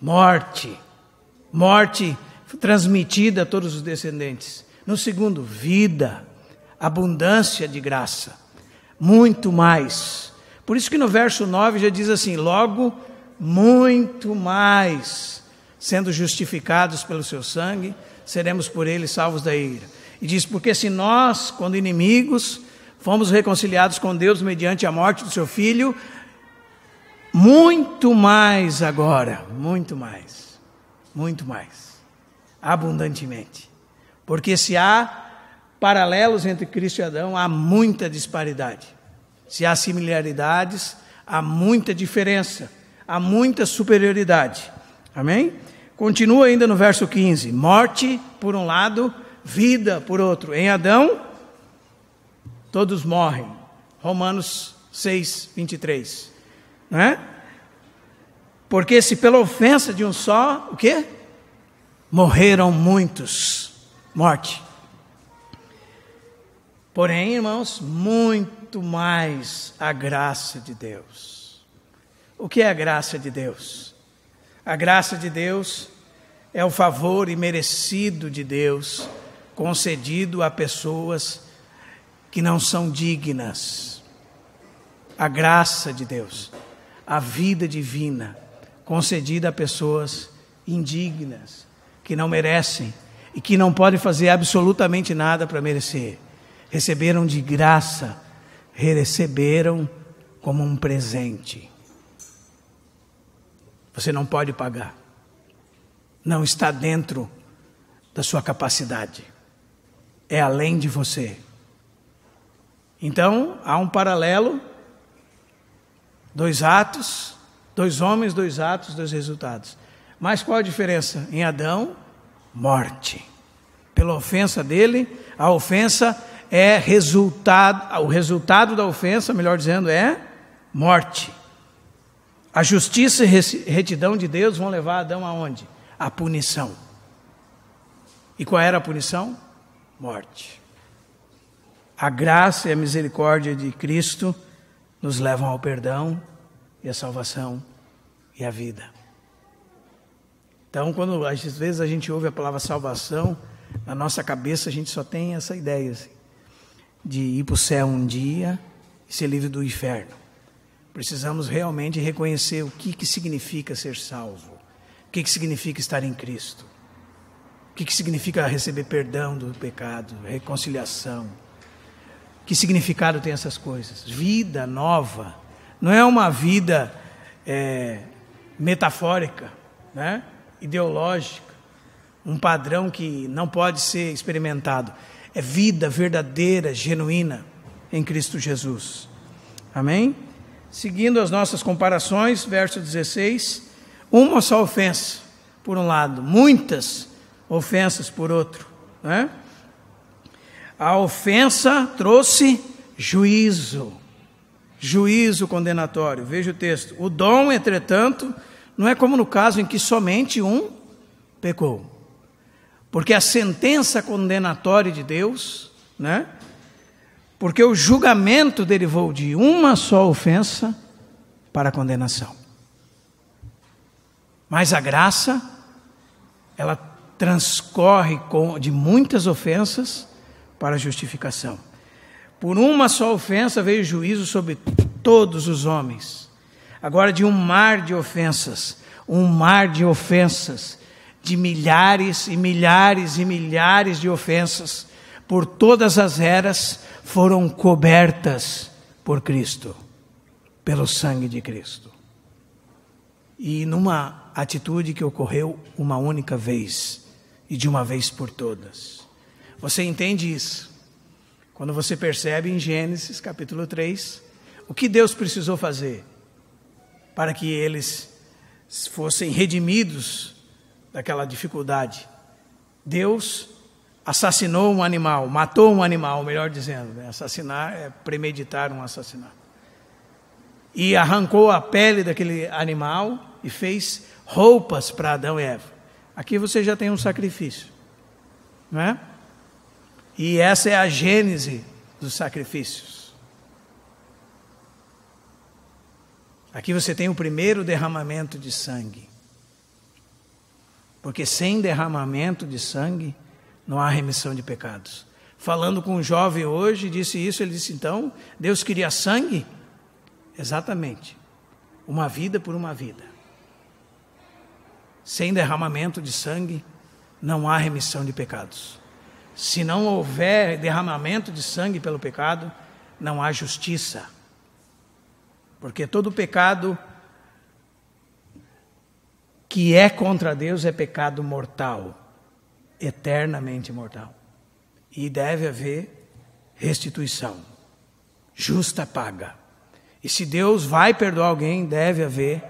Morte transmitida a todos os descendentes. No segundo, vida, abundância de graça, muito mais. Por isso que no verso 9 já diz assim: logo, muito mais, sendo justificados pelo seu sangue, seremos por ele salvos da ira. E diz: porque se nós, quando inimigos, fomos reconciliados com Deus mediante a morte do seu Filho, muito mais agora, muito mais, abundantemente. Porque se há paralelos entre Cristo e Adão, há muita disparidade. Se há similaridades, há muita diferença, há muita superioridade. Amém? Continua ainda no verso 15: morte por um lado, vida por outro. Em Adão, todos morrem. Romanos 6, 23. Não é? Porque se pela ofensa de um só, o quê? Morreram muitos. Morte. Porém, irmãos, muito mais a graça de Deus. O que é a graça de Deus? A graça de Deus é o favor imerecido de Deus, concedido a pessoas que não são dignas. A graça de Deus, a vida divina, concedida a pessoas indignas, que não merecem e que não podem fazer absolutamente nada para merecer. Receberam de graça, receberam como um presente. Você não pode pagar. Não está dentro da sua capacidade. É além de você. Então, há um paralelo. Dois atos, dois homens, dois atos, dois resultados. Mas qual a diferença? Em Adão, morte. Pela ofensa dele, a ofensa é resultado, o resultado da ofensa, melhor dizendo, é morte. A justiça e retidão de Deus vão levar Adão aonde? A punição. E qual era a punição? Morte. A graça e a misericórdia de Cristo nos levam ao perdão e a salvação e a vida. Então, quando às vezes a gente ouve a palavra salvação, na nossa cabeça a gente só tem essa ideia assim, de ir para o céu um dia e ser livre do inferno. Precisamos realmente reconhecer o que significa ser salvo, o que significa estar em Cristo, o que significa receber perdão do pecado, reconciliação. Que significado tem essas coisas? Vida nova, não é uma vida metafórica, né? Ideológica, um padrão que não pode ser experimentado. É vida verdadeira, genuína em Cristo Jesus. Amém? Seguindo as nossas comparações, verso 16, uma só ofensa, por um lado, muitas ofensas por outro, né? A ofensa trouxe juízo. juízo condenatório. Veja o texto. O dom, entretanto, não é como no caso em que somente um pecou. Porque a sentença condenatória de Deus, né? Porque o julgamento derivou de uma só ofensa para a condenação. Mas a graça, ela transcorre de muitas ofensas para a justificação. Por uma só ofensa veio juízo sobre todos os homens. Agora, de um mar de ofensas, de milhares e milhares e milhares de ofensas, por todas as eras, foram cobertas por Cristo, pelo sangue de Cristo. E numa atitude que ocorreu uma única vez, e de uma vez por todas. Você entende isso? Quando você percebe em Gênesis capítulo 3, o que Deus precisou fazer para que eles fossem redimidos daquela dificuldade. Deus assassinou um animal, matou um animal, melhor dizendo, né? Assassinar é premeditar um assassinato. E arrancou a pele daquele animal e fez roupas para Adão e Eva. Aqui você já tem um sacrifício, não é? E essa é a gênese dos sacrifícios. Aqui você tem o primeiro derramamento de sangue. Porque sem derramamento de sangue não há remissão de pecados. Falando com um jovem hoje, disse isso, ele disse, então, Deus queria sangue? Exatamente. Uma vida por uma vida. Sem derramamento de sangue, não há remissão de pecados. Se não houver derramamento de sangue pelo pecado, não há justiça. Porque todo pecado que é contra Deus é pecado mortal, eternamente mortal. E deve haver restituição, justa paga. E se Deus vai perdoar alguém, deve haver,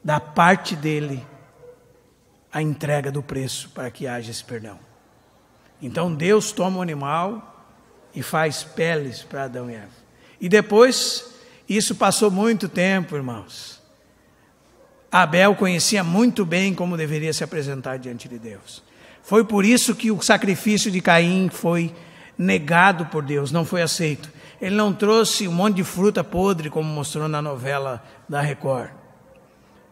da parte dele, a entrega do preço para que haja esse perdão. Então Deus toma o animal e faz peles para Adão e Eva. E depois, isso passou muito tempo, irmãos. Abel conhecia muito bem como deveria se apresentar diante de Deus. Foi por isso que o sacrifício de Caim foi negado por Deus, não foi aceito. Ele não trouxe um monte de fruta podre, como mostrou na novela da Record.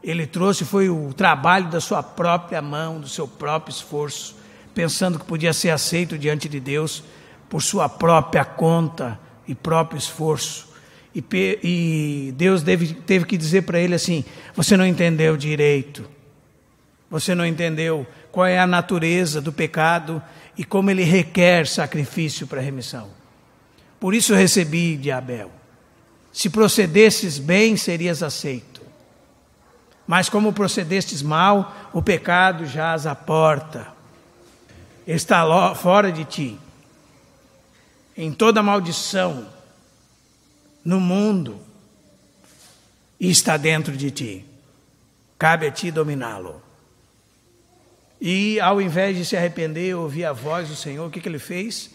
Ele trouxe, foi o trabalho da sua própria mão, do seu próprio esforço, pensando que podia ser aceito diante de Deus por sua própria conta e próprio esforço. E Deus teve que dizer para ele assim, você não entendeu direito, você não entendeu qual é a natureza do pecado e como ele requer sacrifício para remissão. Por isso eu recebi de Abel. Se procedesses bem, serias aceito. Mas como procedestes mal, o pecado jaz à porta. Está fora de ti. Em toda maldição no mundo e está dentro de ti. Cabe a ti dominá-lo. E ao invés de se arrepender, ouvir a voz do Senhor, o que ele fez?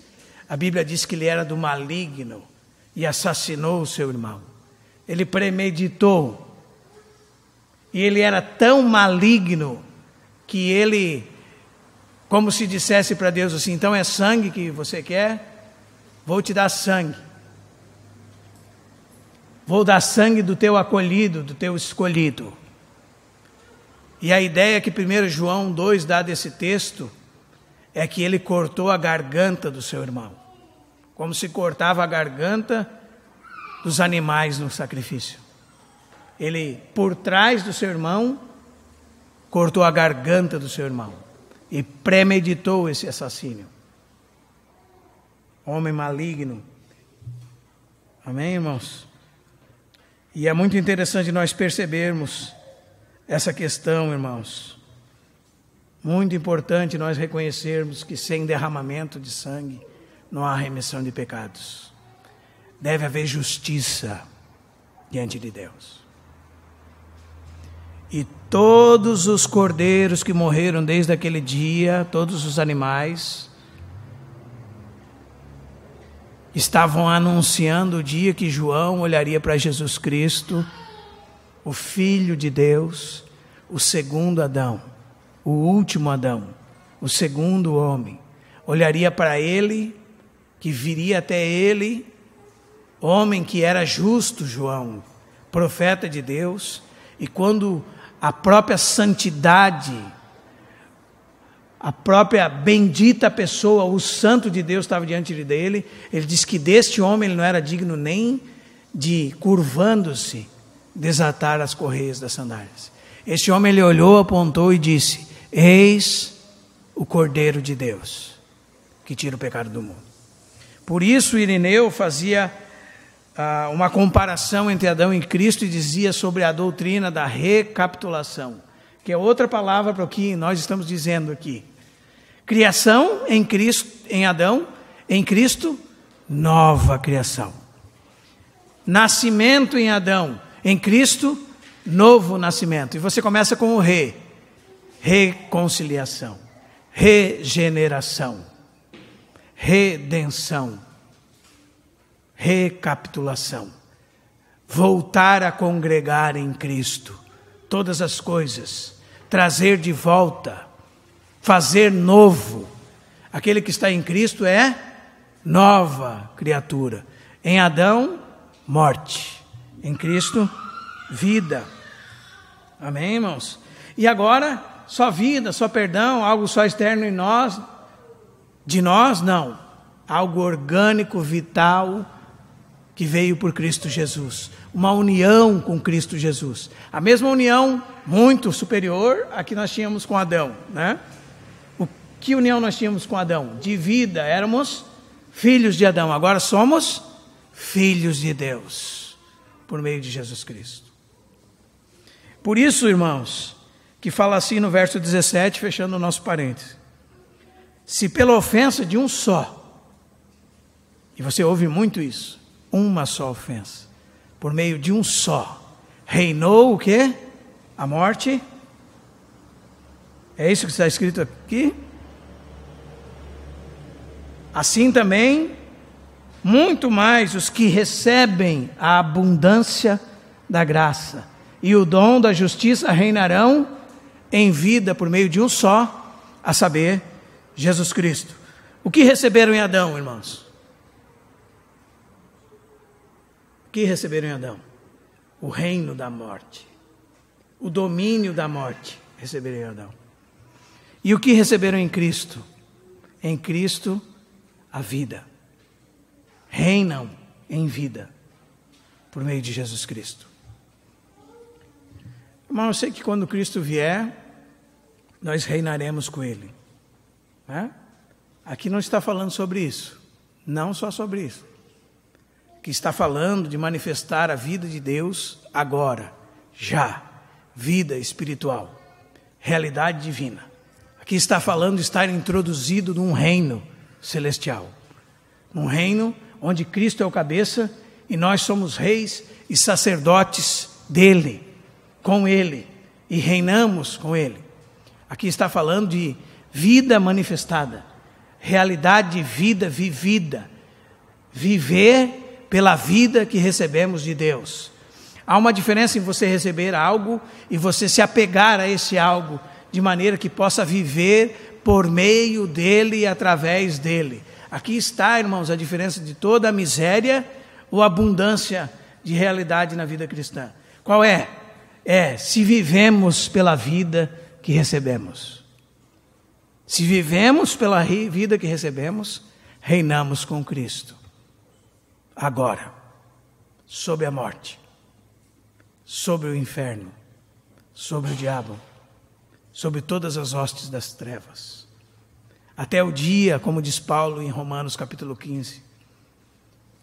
A Bíblia diz que ele era do maligno e assassinou o seu irmão. Ele premeditou. E ele era tão maligno que ele, como se dissesse para Deus assim, então é sangue que você quer? Vou te dar sangue. Vou dar sangue do teu acolhido, do teu escolhido. E a ideia que 1 João 2 dá desse texto é que ele cortou a garganta do seu irmão. Como se cortava a garganta dos animais no sacrifício. Ele, por trás do seu irmão, cortou a garganta do seu irmão. E premeditou esse assassínio. Homem maligno. Amém, irmãos? E é muito interessante nós percebermos essa questão, irmãos. Muito importante nós reconhecermos que sem derramamento de sangue não há remissão de pecados. Deve haver justiça diante de Deus. E todos os cordeiros que morreram desde aquele dia, todos os animais, estavam anunciando o dia que João olharia para Jesus Cristo, o Filho de Deus, o segundo Adão, o último Adão, o segundo homem. Olharia para ele, que viria até ele, homem que era justo, João, profeta de Deus, e quando a própria santidade, a própria bendita pessoa, o santo de Deus estava diante dele, ele disse que deste homem ele não era digno nem de, curvando-se, desatar as correias das sandálias. Este homem, ele olhou, apontou e disse: eis o Cordeiro de Deus, que tira o pecado do mundo. Por isso Irineu fazia uma comparação entre Adão e Cristo e dizia sobre a doutrina da recapitulação, que é outra palavra para o que nós estamos dizendo aqui. Criação em Cristo, em Adão, em Cristo, nova criação. Nascimento em Adão, em Cristo, novo nascimento. E você começa com o reconciliação, regeneração, redenção, recapitulação, voltar a congregar em Cristo, todas as coisas, trazer de volta, fazer novo. Aquele que está em Cristo é nova criatura. Em Adão, morte. Em Cristo, vida. Amém, irmãos? E agora, só vida, só perdão, algo só externo em nós, de nós, não. Algo orgânico, vital, que veio por Cristo Jesus. Uma união com Cristo Jesus. A mesma união, muito superior à que nós tínhamos com Adão, né? Que união nós tínhamos com Adão? De vida, éramos filhos de Adão, agora somos filhos de Deus, por meio de Jesus Cristo. Por isso, irmãos, que fala assim no verso 17, fechando o nosso parênteses: se pela ofensa de um só, e você ouve muito isso, uma só ofensa, por meio de um só, reinou o quê? A morte. É isso que está escrito aqui? Assim também, muito mais os que recebem a abundância da graça e o dom da justiça reinarão em vida por meio de um só, a saber, Jesus Cristo. O que receberam em Adão, irmãos? O que receberam em Adão? O reino da morte, o domínio da morte receberam em Adão. E o que receberam em Cristo? Em Cristo, a vida. Reinam em vida por meio de Jesus Cristo. Irmão, eu sei que quando Cristo vier, nós reinaremos com Ele, né? Aqui não está falando sobre isso, não só sobre isso, que está falando de manifestar a vida de Deus agora, já, vida espiritual, realidade divina. Aqui está falando de estar introduzido num reino celestial, um reino onde Cristo é o cabeça e nós somos reis e sacerdotes dele, com ele, e reinamos com ele. Aqui está falando de vida manifestada, realidade de vida vivida, viver pela vida que recebemos de Deus. Há uma diferença em você receber algo e você se apegar a esse algo de maneira que possa viver por meio dele e através dele. Aqui está, irmãos, a diferença de toda a miséria ou abundância de realidade na vida cristã. Qual é? É se vivemos pela vida que recebemos. Se vivemos pela vida que recebemos, reinamos com Cristo. Agora, sobre a morte, sobre o inferno, sobre o diabo, sobre todas as hostes das trevas. Até o dia, como diz Paulo em Romanos capítulo 15,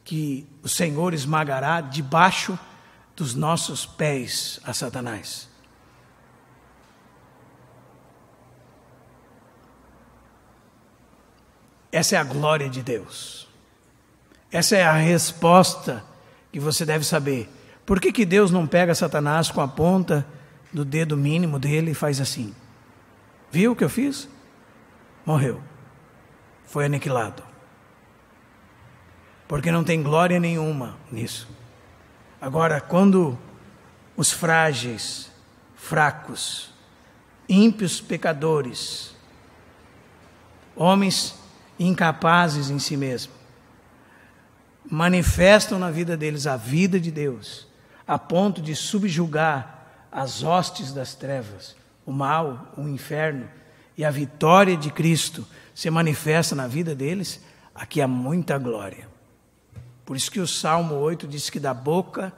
que o Senhor esmagará debaixo dos nossos pés a Satanás. Essa é a glória de Deus. Essa é a resposta que você deve saber. Por que Deus não pega Satanás com a ponta do dedo mínimo dele e faz assim? Viu o que eu fiz? Morreu. Foi aniquilado. porque não tem glória nenhuma nisso. Agora, quando os frágeis, fracos, ímpios pecadores, homens incapazes em si mesmos, manifestam na vida deles a vida de Deus, a ponto de subjugar as hostes das trevas, o mal, o inferno, e a vitória de Cristo se manifesta na vida deles, aqui há muita glória. Por isso que o Salmo 8 diz que da boca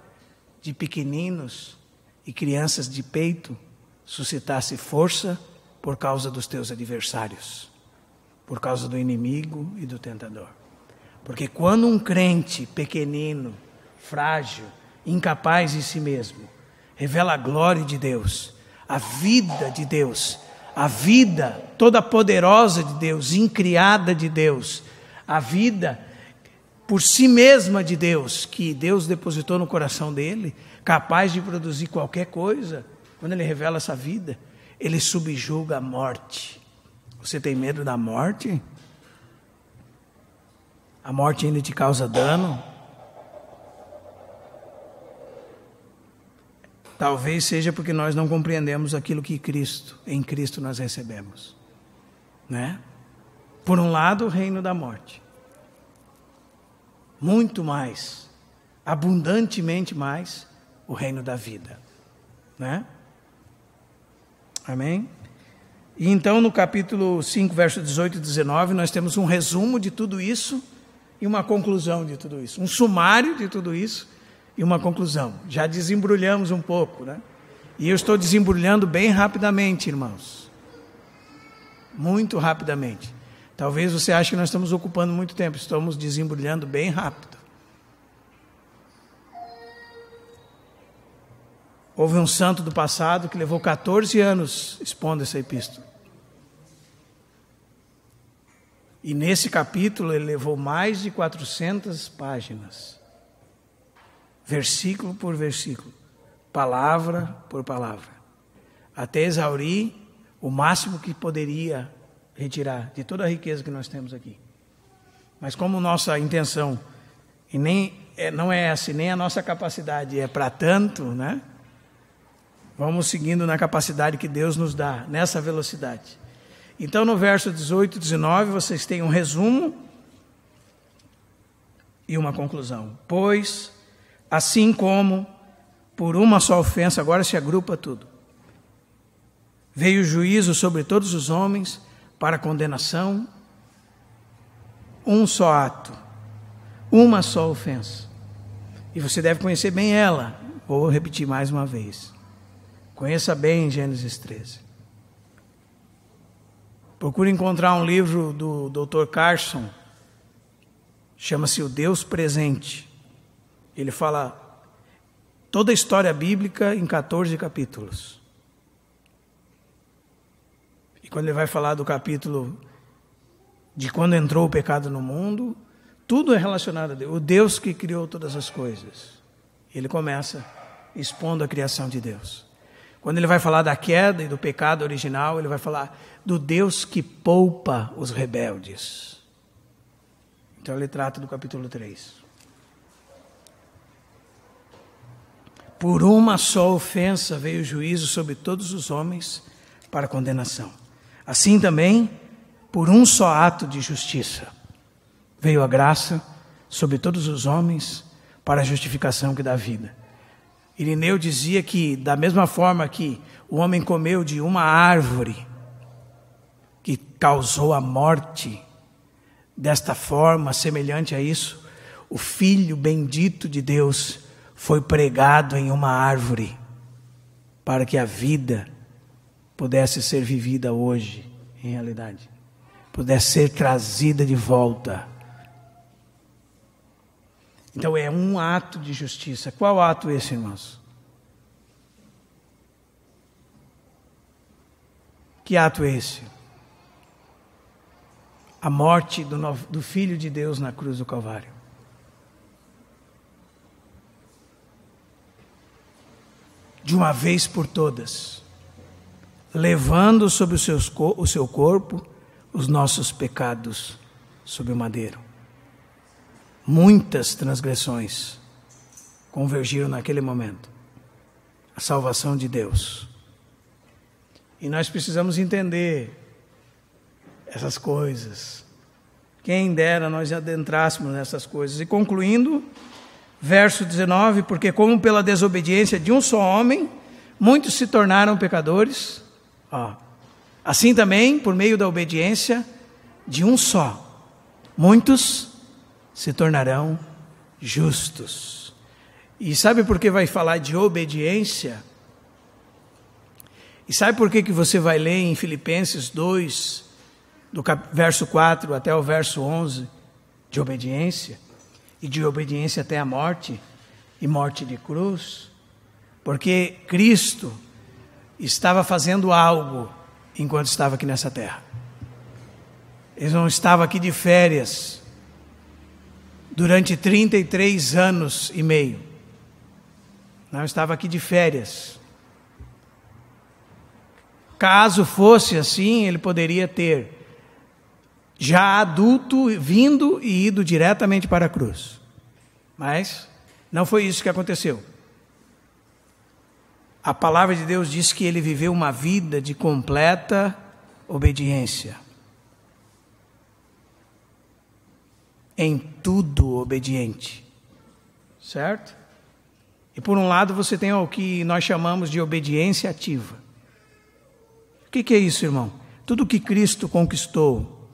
de pequeninos e crianças de peito suscitasse força por causa dos teus adversários, por causa do inimigo e do tentador. Porque quando um crente pequenino, frágil, incapaz em si mesmo, revela a glória de Deus, a vida de Deus, a vida toda poderosa de Deus, incriada de Deus, a vida por si mesma de Deus, que Deus depositou no coração dele, capaz de produzir qualquer coisa, quando ele revela essa vida, ele subjuga a morte. Você tem medo da morte? A morte ainda te causa dano? Talvez seja porque nós não compreendemos aquilo que em Cristo nós recebemos, né? Por um lado, o reino da morte. Muito mais, abundantemente mais, o reino da vida, né? Amém? E então no capítulo 5, verso 18 e 19, nós temos um resumo de tudo isso e uma conclusão de tudo isso. Um sumário de tudo isso e uma conclusão. Já desembrulhamos um pouco, né? E eu estou desembrulhando bem rapidamente, irmãos. Muito rapidamente. Talvez você ache que nós estamos ocupando muito tempo. Estamos desembrulhando bem rápido. Houve um santo do passado que levou 14 anos expondo essa epístola. E nesse capítulo ele levou mais de 400 páginas. Versículo por versículo. Palavra por palavra. Até exaurir o máximo que poderia retirar de toda a riqueza que nós temos aqui. Mas como nossa intenção e não é essa, nem a nossa capacidade é para tanto, né? Vamos seguindo na capacidade que Deus nos dá, nessa velocidade. Então no verso 18 e 19 vocês têm um resumo e uma conclusão. Pois, assim como por uma só ofensa, agora se agrupa tudo, veio o juízo sobre todos os homens para condenação, um só ato, uma só ofensa. E você deve conhecer bem ela. Vou repetir mais uma vez. Conheça bem Gênesis 13. Procure encontrar um livro do Dr. Carson, chama-se O Deus Presente. Ele fala toda a história bíblica em 14 capítulos. E quando ele vai falar do capítulo de quando entrou o pecado no mundo, tudo é relacionado a Deus. O Deus que criou todas as coisas. Ele começa expondo a criação de Deus. Quando ele vai falar da queda e do pecado original, ele vai falar do Deus que poupa os rebeldes. Então ele trata do capítulo 3. Por uma só ofensa veio o juízo sobre todos os homens para condenação. Assim também, por um só ato de justiça, veio a graça sobre todos os homens para a justificação que dá vida. Irineu dizia que, da mesma forma que o homem comeu de uma árvore que causou a morte, desta forma, semelhante a isso, o Filho bendito de Deus foi pregado em uma árvore para que a vida pudesse ser vivida hoje, em realidade, pudesse ser trazida de volta. Então é um ato de justiça. Qual ato esse, irmãos? Que ato é esse? A morte do Filho de Deus na cruz do Calvário. De uma vez por todas, levando sobre o seu corpo os nossos pecados sobre o madeiro. muitas transgressões convergiram naquele momento. A salvação de Deus. E nós precisamos entender essas coisas. Quem dera nós adentrássemos nessas coisas. E concluindo, verso 19, porque como pela desobediência de um só homem, muitos se tornaram pecadores, assim também, por meio da obediência de um só, muitos se tornarão justos. E sabe por que vai falar de obediência? E sabe por que você vai ler em Filipenses 2, do verso 4 até o verso 11, de obediência? E de obediência até a morte, e morte de cruz? Porque Cristo estava fazendo algo enquanto estava aqui nessa terra. Ele não estava aqui de férias durante 33 anos e meio. Não estava aqui de férias. Caso fosse assim, ele poderia ter, já adulto, vindo e ido diretamente para a cruz. Mas não foi isso que aconteceu. A palavra de Deus diz que ele viveu uma vida de completa obediência. Em tudo obediente. Certo? E por um lado você tem o que nós chamamos de obediência ativa. O que é isso, irmão? Tudo que Cristo conquistou,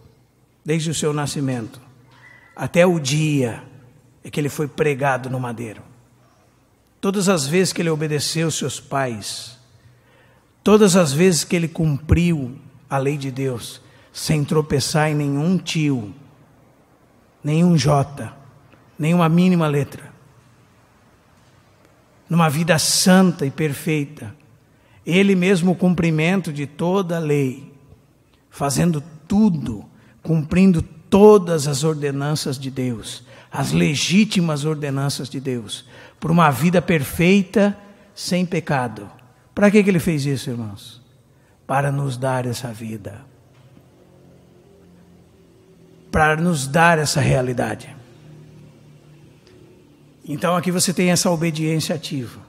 desde o seu nascimento, até o dia em que ele foi pregado no madeiro. Todas as vezes que ele obedeceu seus pais, todas as vezes que ele cumpriu a lei de Deus, sem tropeçar em nenhum tio, nenhum jota, nenhuma mínima letra, numa vida santa e perfeita, ele mesmo o cumprimento de toda a lei, fazendo tudo, cumprindo todas as ordenanças de Deus, as legítimas ordenanças de Deus, por uma vida perfeita, sem pecado. Para que ele fez isso, irmãos? Para nos dar essa vida. Para nos dar essa realidade. Então aqui você tem essa obediência ativa.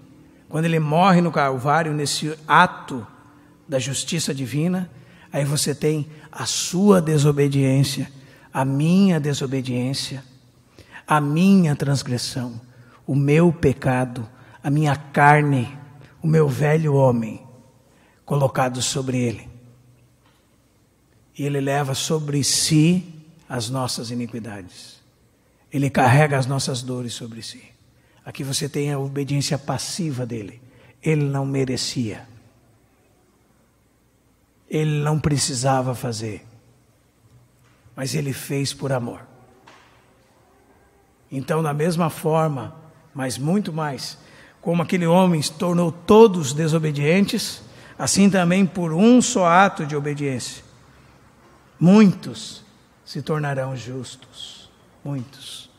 Quando ele morre no Calvário, nesse ato da justiça divina, aí você tem a sua desobediência, a minha desobediência, a minha transgressão, o meu pecado, a minha carne, o meu velho homem, colocado sobre ele. E ele leva sobre si as nossas iniquidades. Ele carrega as nossas dores sobre si. Aqui você tem a obediência passiva dele. Ele não merecia. Ele não precisava fazer. Mas ele fez por amor. Então, da mesma forma, mas muito mais, como aquele homem se tornou todos desobedientes, assim também por um só ato de obediência, muitos se tornarão justos. Muitos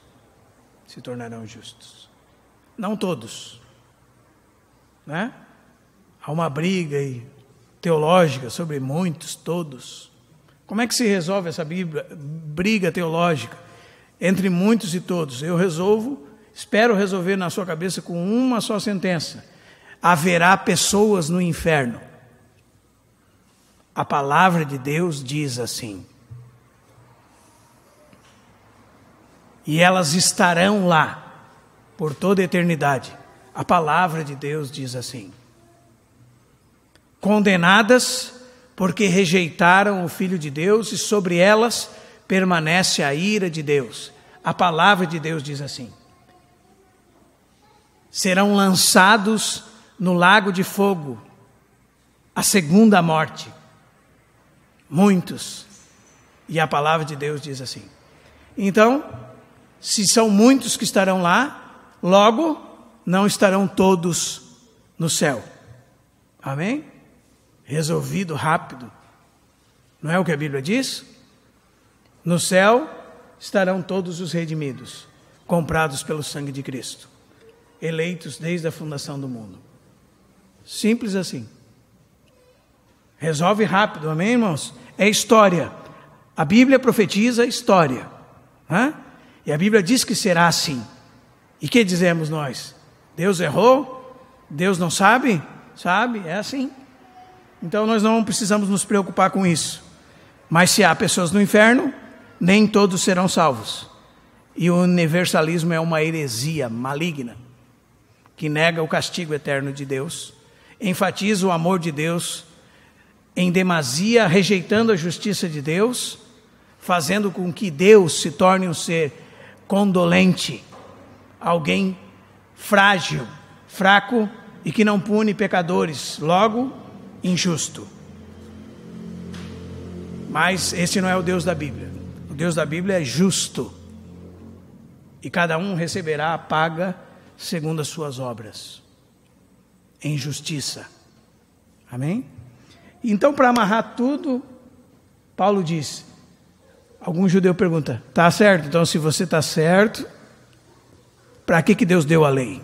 se tornarão justos. Não todos, né? Há uma briga teológica sobre muitos, todos. Como é que se resolve essa briga teológica entre muitos e todos? Eu espero resolver na sua cabeça com uma só sentença: haverá pessoas no inferno. A palavra de Deus diz assim. E elas estarão lá por toda a eternidade. A palavra de Deus diz assim: condenadas porque rejeitaram o Filho de Deus, e sobre elas permanece a ira de Deus. A palavra de Deus diz assim: serão lançados no lago de fogo, a segunda morte. Muitos. E a palavra de Deus diz assim. Então, se são muitos que estarão lá, logo não estarão todos no céu. Amém? Resolvido rápido. Não é o que a Bíblia diz? No céu estarão todos os redimidos, comprados pelo sangue de Cristo, eleitos desde a fundação do mundo. Simples assim. Resolve rápido, amém, irmãos? É história. A Bíblia profetiza história. E a Bíblia diz que será assim. E que dizemos nós? Deus errou? Deus não sabe? Sabe, é assim. Então nós não precisamos nos preocupar com isso. Mas se há pessoas no inferno, nem todos serão salvos. E o universalismo é uma heresia maligna, que nega o castigo eterno de Deus, enfatiza o amor de Deus em demasia, rejeitando a justiça de Deus, fazendo com que Deus se torne um ser condolente, alguém frágil, fraco e que não pune pecadores, logo, injusto. Mas esse não é o Deus da Bíblia. O Deus da Bíblia é justo. E cada um receberá a paga segundo as suas obras, em justiça. Amém? Então, para amarrar tudo, Paulo diz, algum judeu pergunta, está certo? Então, se você está certo, para que Deus deu a lei?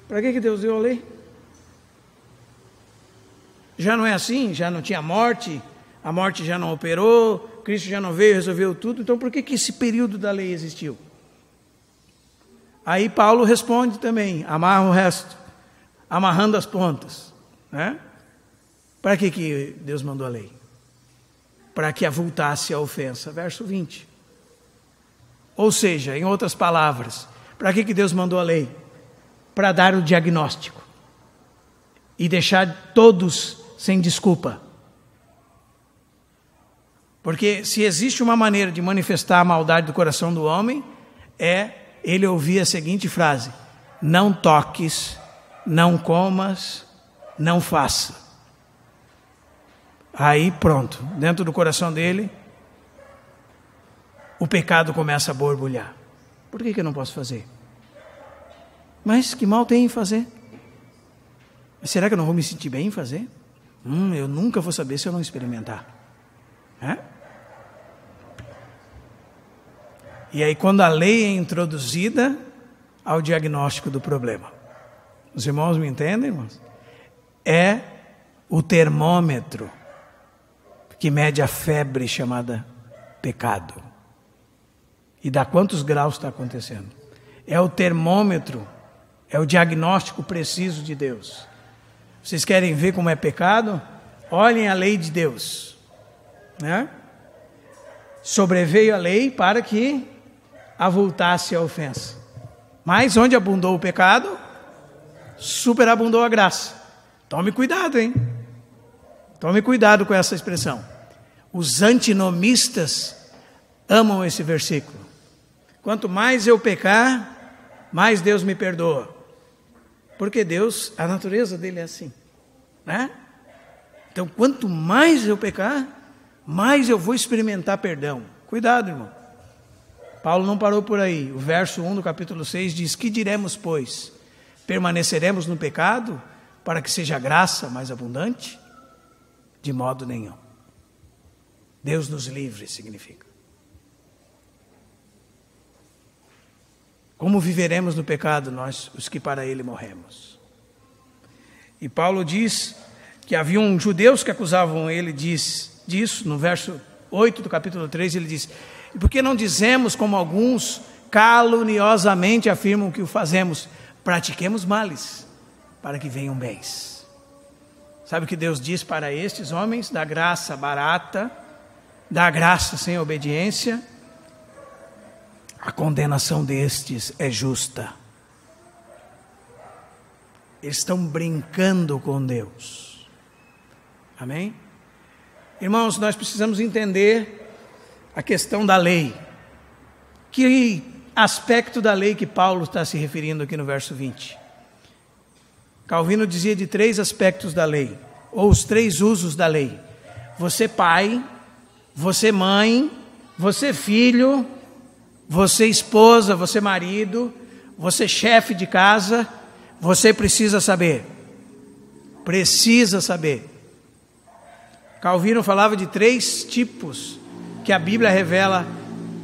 Para que Deus deu a lei? Já não é assim? Já não tinha morte? A morte já não operou? Cristo já não veio, resolveu tudo? Então por que esse período da lei existiu? Aí Paulo responde também, amarra o resto, amarrando as pontas, né? Para que Deus mandou a lei? Para que avultasse a ofensa, verso 20. Ou seja, em outras palavras, para que Deus mandou a lei? Para dar o diagnóstico e deixar todos sem desculpa. Porque se existe uma maneira de manifestar a maldade do coração do homem, é ele ouvir a seguinte frase: não toques, não comas, não faça. Aí pronto, dentro do coração dele, o pecado começa a borbulhar. Por que eu não posso fazer? Mas que mal tem em fazer? Mas será que eu não vou me sentir bem em fazer? Eu nunca vou saber se eu não experimentar. E aí quando a lei é introduzida, ao diagnóstico do problema. Os irmãos me entendem, irmãos? É o termômetro que mede a febre chamada pecado. E dá quantos graus está acontecendo. É o termômetro, é o diagnóstico preciso de Deus. Vocês querem ver como é pecado? Olhem a lei de Deus, né? Sobreveio a lei para que avultasse a ofensa. Mas onde abundou o pecado, superabundou a graça. Tome cuidado, hein? Tome cuidado com essa expressão. Os antinomistas amam esse versículo. Quanto mais eu pecar, mais Deus me perdoa. Porque Deus, a natureza dele é assim, né? Então, quanto mais eu pecar, mais eu vou experimentar perdão. Cuidado, irmão. Paulo não parou por aí. O verso 1 do capítulo 6 diz: que diremos, pois? Permaneceremos no pecado para que seja graça mais abundante? De modo nenhum. Deus nos livre, significa. Como viveremos no pecado nós, os que para ele morremos? E Paulo diz que haviam judeus que acusavam ele disso, no verso 8 do capítulo 3, ele diz: e por que não dizemos como alguns caluniosamente afirmam que o fazemos? Pratiquemos males, para que venham bens. Sabe o que Deus diz para estes homens? Da graça barata, da graça sem obediência, a condenação destes é justa. Eles estão brincando com Deus. Amém? Irmãos, nós precisamos entender a questão da lei. Que aspecto da lei que Paulo está se referindo aqui no verso 20? Calvino dizia de 3 aspectos da lei, ou os 3 usos da lei. Você pai, você mãe, você filho, você esposa, você marido, você chefe de casa, você precisa saber. Precisa saber. Calvino falava de 3 tipos que a Bíblia revela,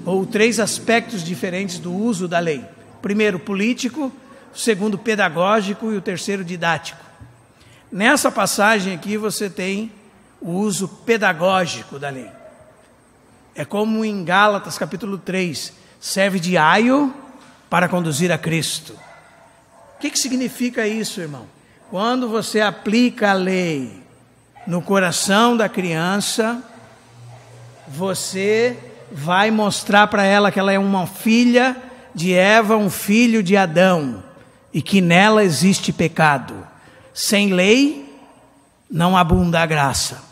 ou 3 aspectos diferentes do uso da lei. Primeiro, político. O segundo, pedagógico. E o terceiro, didático. Nessa passagem aqui você tem o uso pedagógico da lei. É como em Gálatas capítulo 3, serve de aio para conduzir a Cristo. O que significa isso, irmão? Quando você aplica a lei no coração da criança, você vai mostrar para ela que ela é uma filha de Eva, um filho de Adão, e que nela existe pecado. Sem lei não abunda a graça.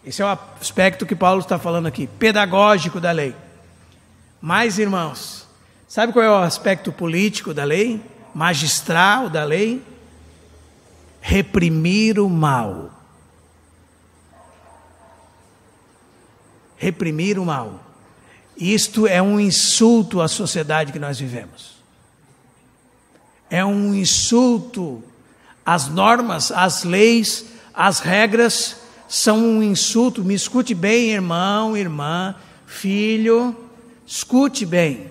Esse é o aspecto que Paulo está falando aqui, pedagógico da lei. Mas, irmãos, sabe qual é o aspecto político da lei? Magistral da lei? Reprimir o mal. Reprimir o mal. Isto é um insulto à sociedade que nós vivemos. É um insulto às normas, às leis, às regras, são um insulto. Me escute bem, irmão, irmã, filho, escute bem.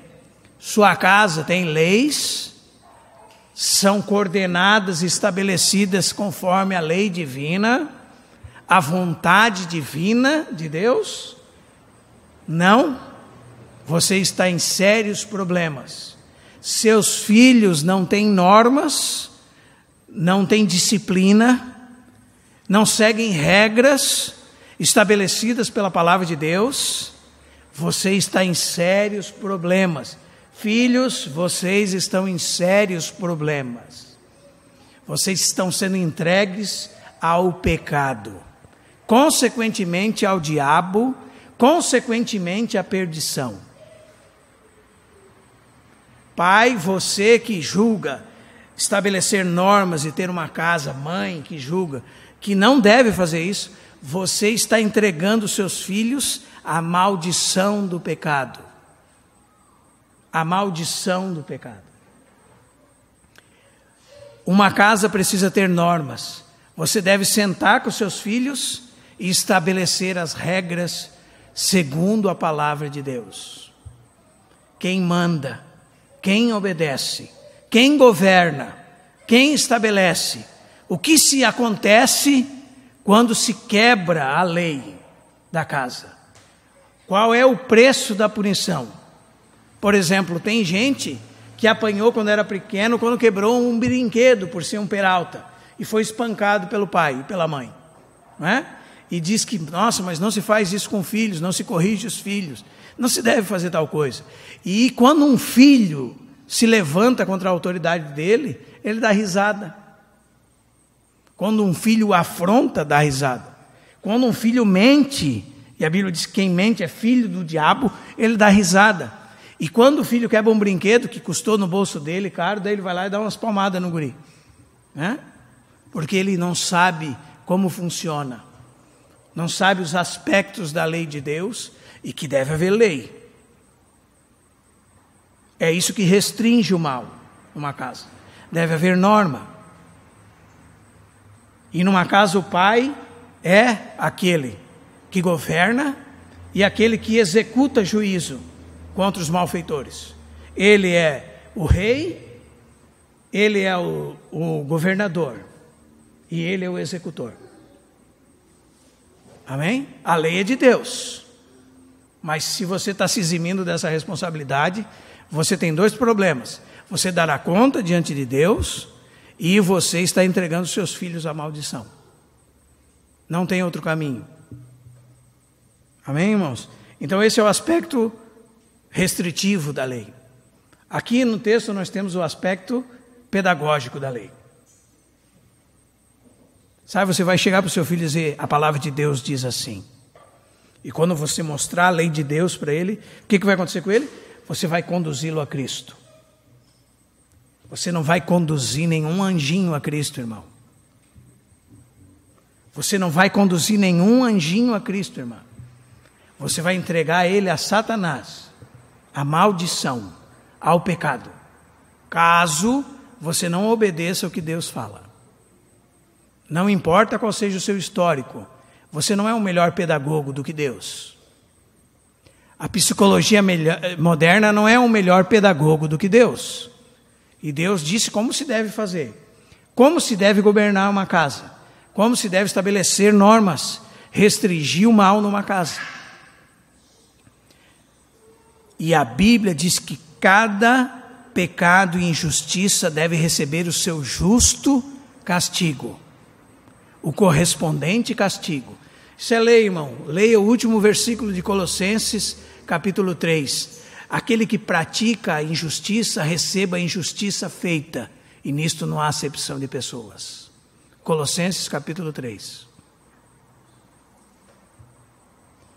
Sua casa tem leis, são coordenadas, estabelecidas conforme a lei divina, a vontade divina de Deus? Não, você está em sérios problemas. Seus filhos não têm normas, não têm disciplina, não seguem regras estabelecidas pela palavra de Deus. Você está em sérios problemas. Filhos, vocês estão em sérios problemas. Vocês estão sendo entregues ao pecado, consequentemente ao diabo, consequentemente à perdição. Pai, você que julga estabelecer normas e ter uma casa, mãe que julga que não deve fazer isso, você está entregando seus filhos à maldição do pecado. A maldição do pecado. Uma casa precisa ter normas. Você deve sentar com seus filhos e estabelecer as regras segundo a palavra de Deus. Quem manda, quem obedece, quem governa, quem estabelece, o que se acontece quando se quebra a lei da casa? Qual é o preço da punição? Por exemplo, tem gente que apanhou quando era pequeno, quando quebrou um brinquedo por ser um peralta, e foi espancado pelo pai e pela mãe, não é? E diz que, nossa, mas não se faz isso com filhos, não se corrige os filhos, não se deve fazer tal coisa. E quando um filho se levanta contra a autoridade dele, ele dá risada. Quando um filho afronta, dá risada. Quando um filho mente, e a Bíblia diz que quem mente é filho do diabo, ele dá risada. E quando o filho quebra um brinquedo que custou no bolso dele, caro, daí ele vai lá e dá umas palmadas no guri, né? Porque ele não sabe como funciona, não sabe os aspectos da lei de Deus e que deve haver lei. É isso que restringe o mal numa casa. Deve haver norma. E numa casa o pai é aquele que governa e aquele que executa juízo contra os malfeitores. Ele é o rei, ele é o governador e ele é o executor. Amém? A lei é de Deus. Mas se você está se eximindo dessa responsabilidade, você tem dois problemas. Você dará conta diante de Deus e você está entregando seus filhos à maldição. Não tem outro caminho. Amém, irmãos? Então esse é o aspecto restritivo da lei. Aqui no texto nós temos o aspecto pedagógico da lei. Sabe, você vai chegar para o seu filho e dizer, a palavra de Deus diz assim. E quando você mostrar a lei de Deus para ele, o que vai acontecer com ele? Você vai conduzi-lo a Cristo. Você não vai conduzir nenhum anjinho a Cristo, irmão. Você não vai conduzir nenhum anjinho a Cristo, irmão. Você vai entregar ele a Satanás, a maldição, ao pecado, caso você não obedeça o que Deus fala. Não importa qual seja o seu histórico, você não é um melhor pedagogo do que Deus. A psicologia moderna não é um melhor pedagogo do que Deus. E Deus disse como se deve fazer, como se deve governar uma casa, como se deve estabelecer normas, restringir o mal numa casa. E a Bíblia diz que cada pecado e injustiça deve receber o seu justo castigo, o correspondente castigo. Isso é lei, irmão. Leia o último versículo de Colossenses, capítulo 3. Aquele que pratica a injustiça, receba a injustiça feita. E nisto não há acepção de pessoas. Colossenses, capítulo 3.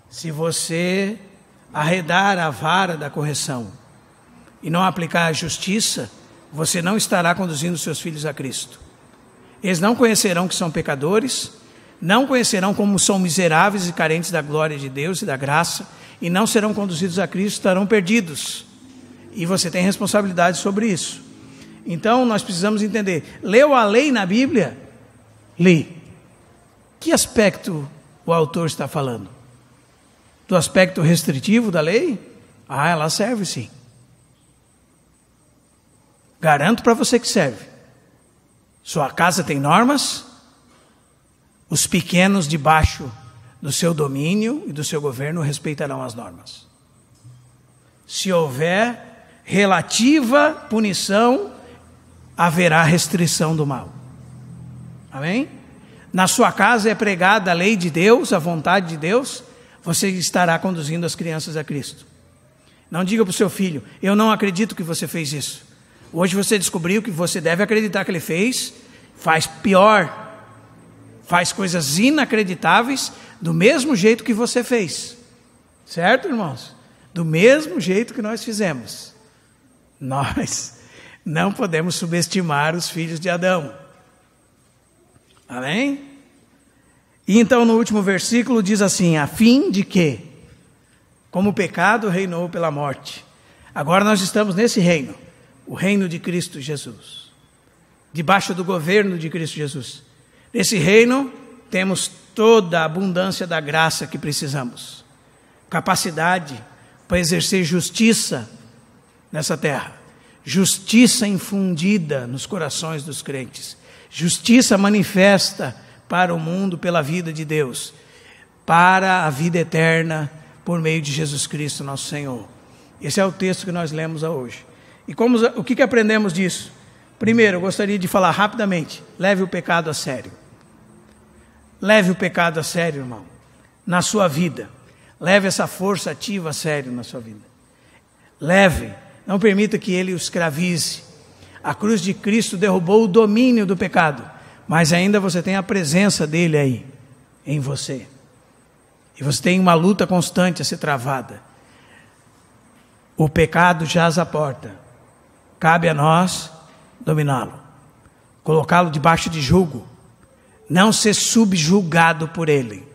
Se você arredar a vara da correção e não aplicar a justiça, você não estará conduzindo seus filhos a Cristo. Eles não conhecerão que são pecadores, não conhecerão como são miseráveis e carentes da glória de Deus e da graça, e não serão conduzidos a Cristo, estarão perdidos. E você tem responsabilidade sobre isso. Então nós precisamos entender. Leu a lei na Bíblia? Li. Que aspecto o autor está falando? Do aspecto restritivo da lei? Ah, ela serve sim. Garanto para você que serve. Sua casa tem normas? Os pequenos debaixo do seu domínio e do seu governo respeitarão as normas. Se houver relativa punição, haverá restrição do mal. Amém? Na sua casa é pregada a lei de Deus, a vontade de Deus, você estará conduzindo as crianças a Cristo. Não diga para o seu filho, eu não acredito que você fez isso. Hoje você descobriu que você deve acreditar que ele fez, faz pior, faz coisas inacreditáveis, do mesmo jeito que você fez. Certo, irmãos? Do mesmo jeito que nós fizemos. Nós não podemos subestimar os filhos de Adão. Amém? E então no último versículo diz assim, a fim de que, como o pecado reinou pela morte, agora nós estamos nesse reino, o reino de Cristo Jesus, debaixo do governo de Cristo Jesus. Nesse reino temos toda a abundância da graça que precisamos, capacidade para exercer justiça nessa terra, justiça infundida nos corações dos crentes, justiça manifesta para o mundo pela vida de Deus, para a vida eterna por meio de Jesus Cristo nosso Senhor. Esse é o texto que nós lemos hoje. E o que aprendemos disso? Primeiro, eu gostaria de falar rapidamente, leve o pecado a sério. Leve o pecado a sério, irmão, na sua vida. Leve essa força ativa a sério na sua vida. Leve, não permita que ele o escravize. A cruz de Cristo derrubou o domínio do pecado, mas ainda você tem a presença dele aí, em você. E você tem uma luta constante a ser travada. O pecado jaz à porta. Cabe a nós dominá-lo, colocá-lo debaixo de jugo, não ser subjugado por ele.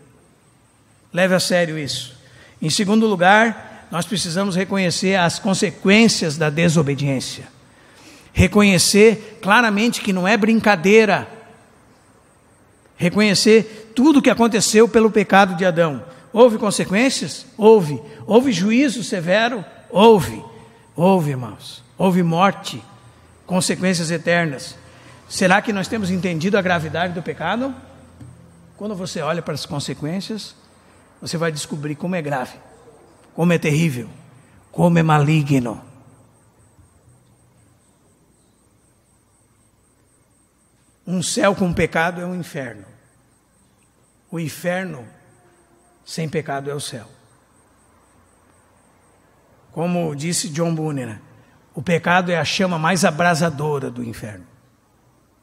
Leve a sério isso. Em segundo lugar, nós precisamos reconhecer as consequências da desobediência. Reconhecer claramente que não é brincadeira. Reconhecer tudo o que aconteceu pelo pecado de Adão. Houve consequências? Houve. Houve juízo severo? Houve. Houve, irmãos. Houve morte, consequências eternas. Será que nós temos entendido a gravidade do pecado? Quando você olha para as consequências, você vai descobrir como é grave, como é terrível, como é maligno. Um céu com pecado é um inferno. O inferno sem pecado é o céu. Como disse John Bunyan, o pecado é a chama mais abrasadora do inferno.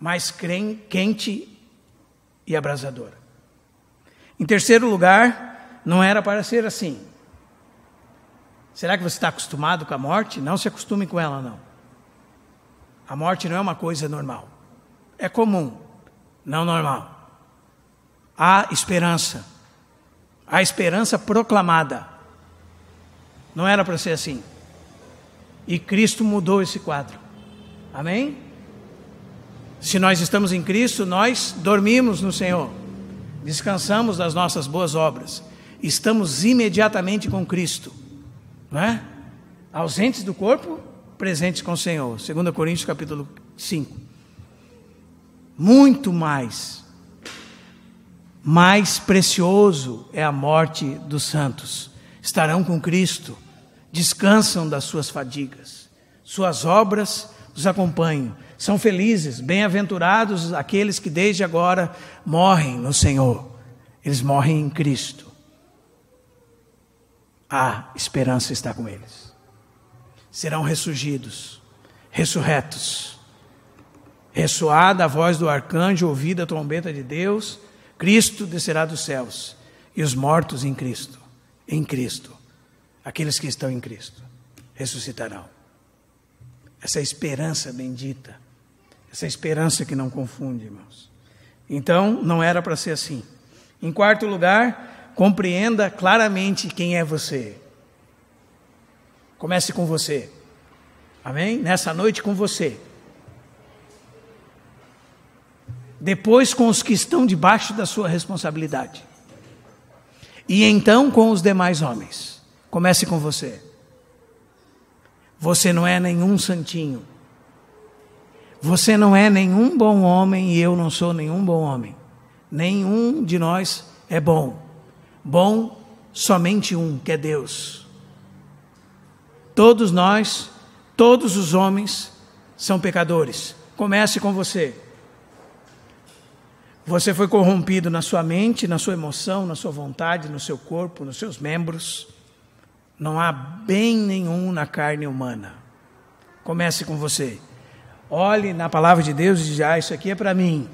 Mais quente e abrasadora. Em terceiro lugar, não era para ser assim. Será que você está acostumado com a morte? Não se acostume com ela, não. A morte não é uma coisa normal. É comum, não normal. Há esperança. Há esperança proclamada. Não era para ser assim. E Cristo mudou esse quadro. Amém? Se nós estamos em Cristo, nós dormimos no Senhor. Descansamos das nossas boas obras. Estamos imediatamente com Cristo. Não é? Ausentes do corpo, presentes com o Senhor. 2 Coríntios capítulo 5. Muito mais precioso é a morte dos santos. Estarão com Cristo, descansam das suas fadigas. Suas obras os acompanham. São felizes, bem-aventurados aqueles que desde agora morrem no Senhor. Eles morrem em Cristo. A esperança está com eles. Serão ressurgidos, ressurretos. Ressoada a voz do arcanjo, ouvida a trombeta de Deus, Cristo descerá dos céus, e os mortos em Cristo, aqueles que estão em Cristo, ressuscitarão. Essa esperança bendita, essa esperança que não confunde, irmãos. Então, não era para ser assim. Em quarto lugar, compreenda claramente quem é você. Comece com você. Amém? Nessa noite com você. Depois com os que estão debaixo da sua responsabilidade. E então com os demais homens. Comece com você. Você não é nenhum santinho. Você não é nenhum bom homem e eu não sou nenhum bom homem. Nenhum de nós é bom. Bom somente um, que é Deus. Todos nós, todos os homens são pecadores. Comece com você. Você foi corrompido na sua mente, na sua emoção, na sua vontade, no seu corpo, nos seus membros. Não há bem nenhum na carne humana. Comece com você. Olhe na palavra de Deus e diga: isso aqui é para mim.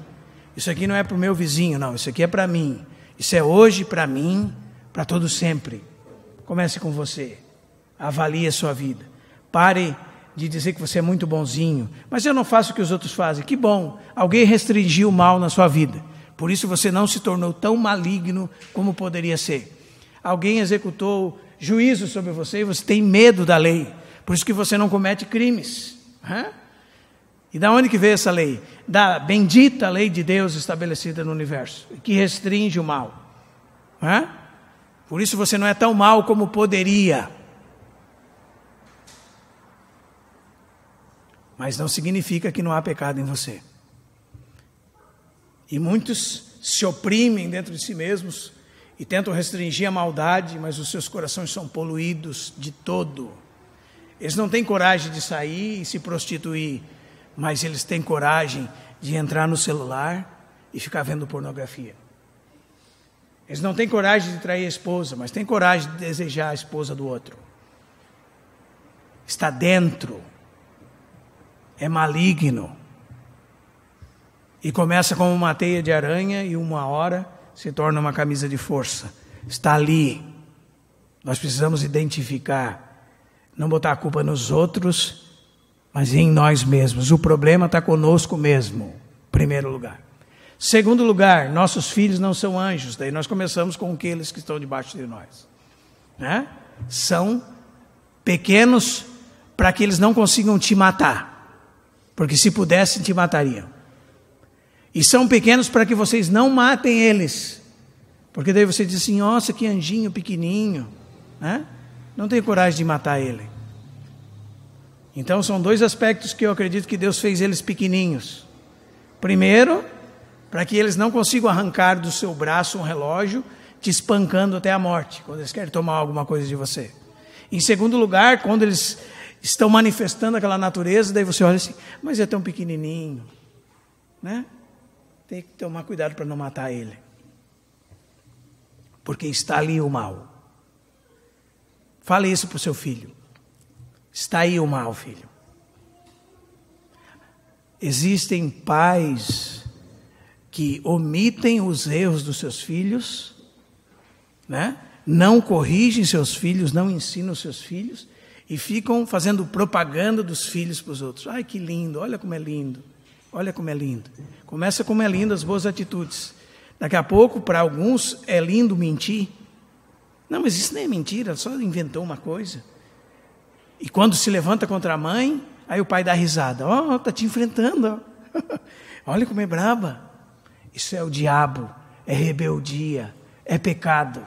Isso aqui não é para o meu vizinho, não. Isso aqui é para mim. Isso é hoje para mim, para todo sempre. Comece com você. Avalie a sua vida. Pare de dizer que você é muito bonzinho. Mas eu não faço o que os outros fazem. Que bom. Alguém restringiu o mal na sua vida. Por isso você não se tornou tão maligno como poderia ser. Alguém executou juízo sobre você e você tem medo da lei. Por isso que você não comete crimes. E da onde que veio essa lei? Da bendita lei de Deus estabelecida no universo, que restringe o mal. Por isso você não é tão mal como poderia. Mas não significa que não há pecado em você. E muitos se oprimem dentro de si mesmos e tentam restringir a maldade, mas os seus corações são poluídos de todo. Eles não têm coragem de sair e se prostituir, mas eles têm coragem de entrar no celular e ficar vendo pornografia. Eles não têm coragem de trair a esposa, mas têm coragem de desejar a esposa do outro. Está dentro. É maligno. E começa como uma teia de aranha e uma hora se torna uma camisa de força. Está ali. Nós precisamos identificar. Não botar a culpa nos outros, mas em nós mesmos. O problema está conosco mesmo, em primeiro lugar. Segundo lugar, nossos filhos não são anjos. Daí nós começamos com aqueles que estão debaixo de nós. São pequenos para que eles não consigam te matar. Porque se pudessem, te matariam. E são pequenos para que vocês não matem eles. Porque daí você diz assim: nossa, que anjinho pequenininho. Não tem coragem de matar ele. Então são dois aspectos que eu acredito que Deus fez eles pequenininhos. Primeiro, para que eles não consigam arrancar do seu braço um relógio, te espancando até a morte, quando eles querem tomar alguma coisa de você. Em segundo lugar, quando eles estão manifestando aquela natureza, daí você olha assim: mas é tão pequenininho, Tem que tomar cuidado para não matar ele, porque está ali o mal. Fale isso para o seu filho. Está aí o mal, filho. Existem pais que omitem os erros dos seus filhos, não corrigem seus filhos, não ensinam seus filhos, e ficam fazendo propaganda dos filhos para os outros. Ai, que lindo, olha como é lindo. Olha como é lindo. Começa como é lindo as boas atitudes. Daqui a pouco, para alguns, é lindo mentir. Não, mas isso nem é mentira, só inventou uma coisa. E quando se levanta contra a mãe, aí o pai dá risada. Está te enfrentando. Olha como é braba. Isso é o diabo, é rebeldia, é pecado.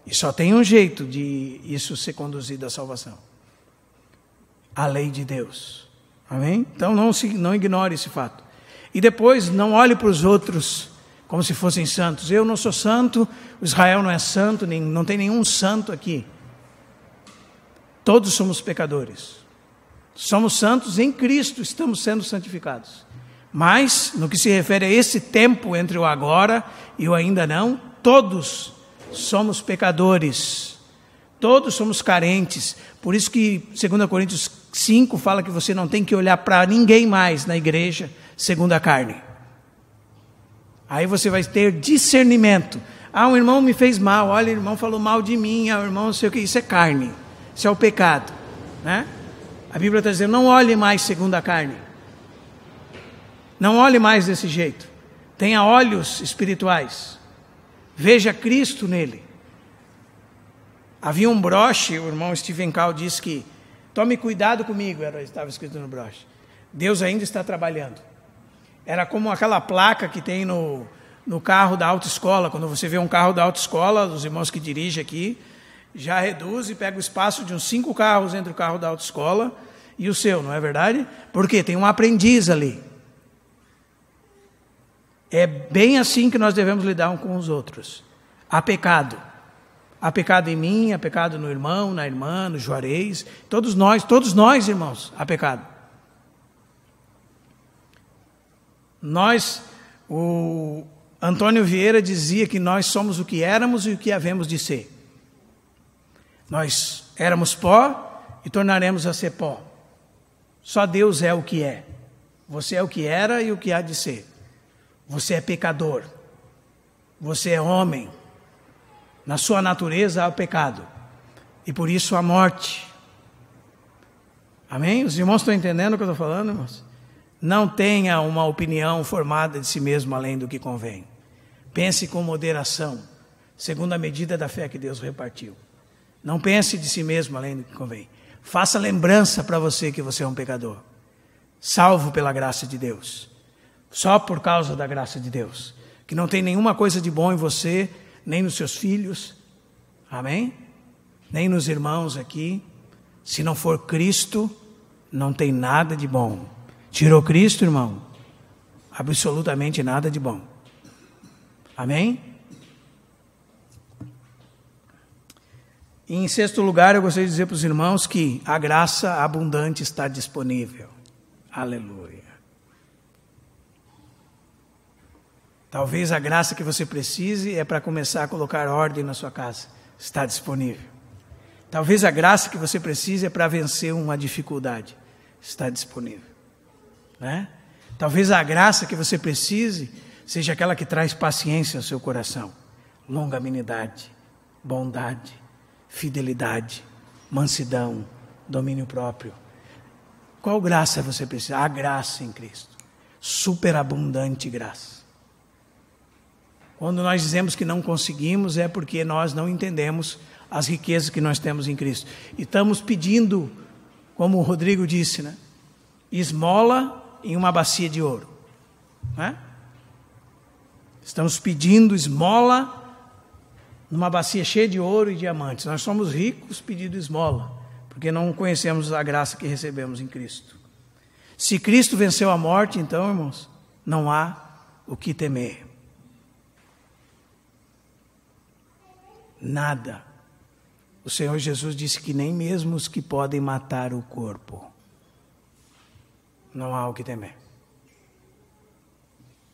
E só tem um jeito de isso ser conduzido à salvação. A lei de Deus. Amém? Então não ignore esse fato. E depois não olhe para os outros como se fossem santos. Eu não sou santo, o Israel não é santo, não tem nenhum santo aqui. Todos somos pecadores. Somos santos em Cristo, estamos sendo santificados. Mas, no que se refere a esse tempo entre o agora e o ainda não, todos somos pecadores. Todos somos carentes. Por isso que 2 Coríntios 5 fala que você não tem que olhar para ninguém mais na igreja segundo a carne. Aí você vai ter discernimento. Um irmão me fez mal, olha, o irmão falou mal de mim, o irmão não sei o que, isso é carne, isso é o pecado, né? A Bíblia está dizendo, não olhe mais segundo a carne. Não olhe mais desse jeito. Tenha olhos espirituais. Veja Cristo nele. Havia um broche, o irmão Steven Call disse que, tome cuidado comigo, estava escrito no broche. Deus ainda está trabalhando. Era como aquela placa que tem no carro da autoescola. Quando você vê um carro da autoescola, os irmãos que dirigem aqui, já reduz e pega o espaço de uns 5 carros entre o carro da autoescola e o seu, não é verdade? Porque tem um aprendiz ali. É bem assim que nós devemos lidar uns com os outros. Há pecado. Há pecado em mim, há pecado no irmão, na irmã, no Juarez. Todos nós, irmãos, há pecado. O Antônio Vieira dizia que nós somos o que éramos e o que havemos de ser. Nós éramos pó e tornaremos a ser pó. Só Deus é o que é. Você é o que era e o que há de ser. Você é pecador. Você é homem. Na sua natureza há o pecado. E por isso a morte. Amém? Os irmãos estão entendendo o que eu estou falando, irmãos? Não tenha uma opinião formada de si mesmo além do que convém. Pense com moderação, segundo a medida da fé que Deus repartiu. Não pense de si mesmo além do que convém. Faça lembrança para você que você é um pecador, salvo pela graça de Deus. Só por causa da graça de Deus. Que não tem nenhuma coisa de bom em você, nem nos seus filhos. Amém? Nem nos irmãos aqui. Se não for Cristo, não tem nada de bom. Tirou Cristo, irmão? Absolutamente nada de bom. Amém? E em sexto lugar, eu gostaria de dizer para os irmãos que a graça abundante está disponível. Aleluia. Talvez a graça que você precise é para começar a colocar ordem na sua casa. Está disponível. Talvez a graça que você precise é para vencer uma dificuldade. Está disponível. Né? Talvez a graça que você precise seja aquela que traz paciência ao seu coração, longanimidade, bondade, fidelidade, mansidão, domínio próprio. Qual graça você precisa? A graça em Cristo, superabundante graça. Quando nós dizemos que não conseguimos é porque nós não entendemos as riquezas que nós temos em Cristo. E estamos pedindo, como o Rodrigo disse, né? Esmola em uma bacia de ouro, né? Estamos pedindo esmola numa bacia cheia de ouro e diamantes. Nós somos ricos pedindo esmola, porque não conhecemos a graça que recebemos em Cristo. Se Cristo venceu a morte, então, irmãos, não há o que temer. Nada. O Senhor Jesus disse que nem mesmo os que podem matar o corpo, não há o que temer.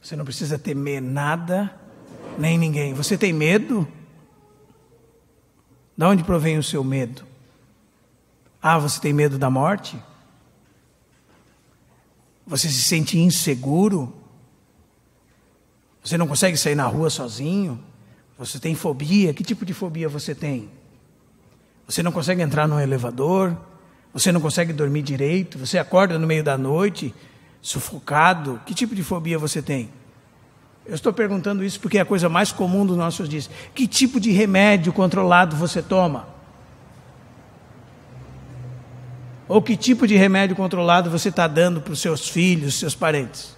Você não precisa temer nada, nem ninguém. Você tem medo? De onde provém o seu medo? Você tem medo da morte? Você se sente inseguro? Você não consegue sair na rua sozinho? Você tem fobia? Que tipo de fobia você tem? Você não consegue entrar no elevador? Você não consegue dormir direito? Você acorda no meio da noite, sufocado? Que tipo de fobia você tem? Eu estou perguntando isso porque é a coisa mais comum dos nossos dias. Que tipo de remédio controlado você toma? Ou que tipo de remédio controlado você está dando para os seus filhos, seus parentes?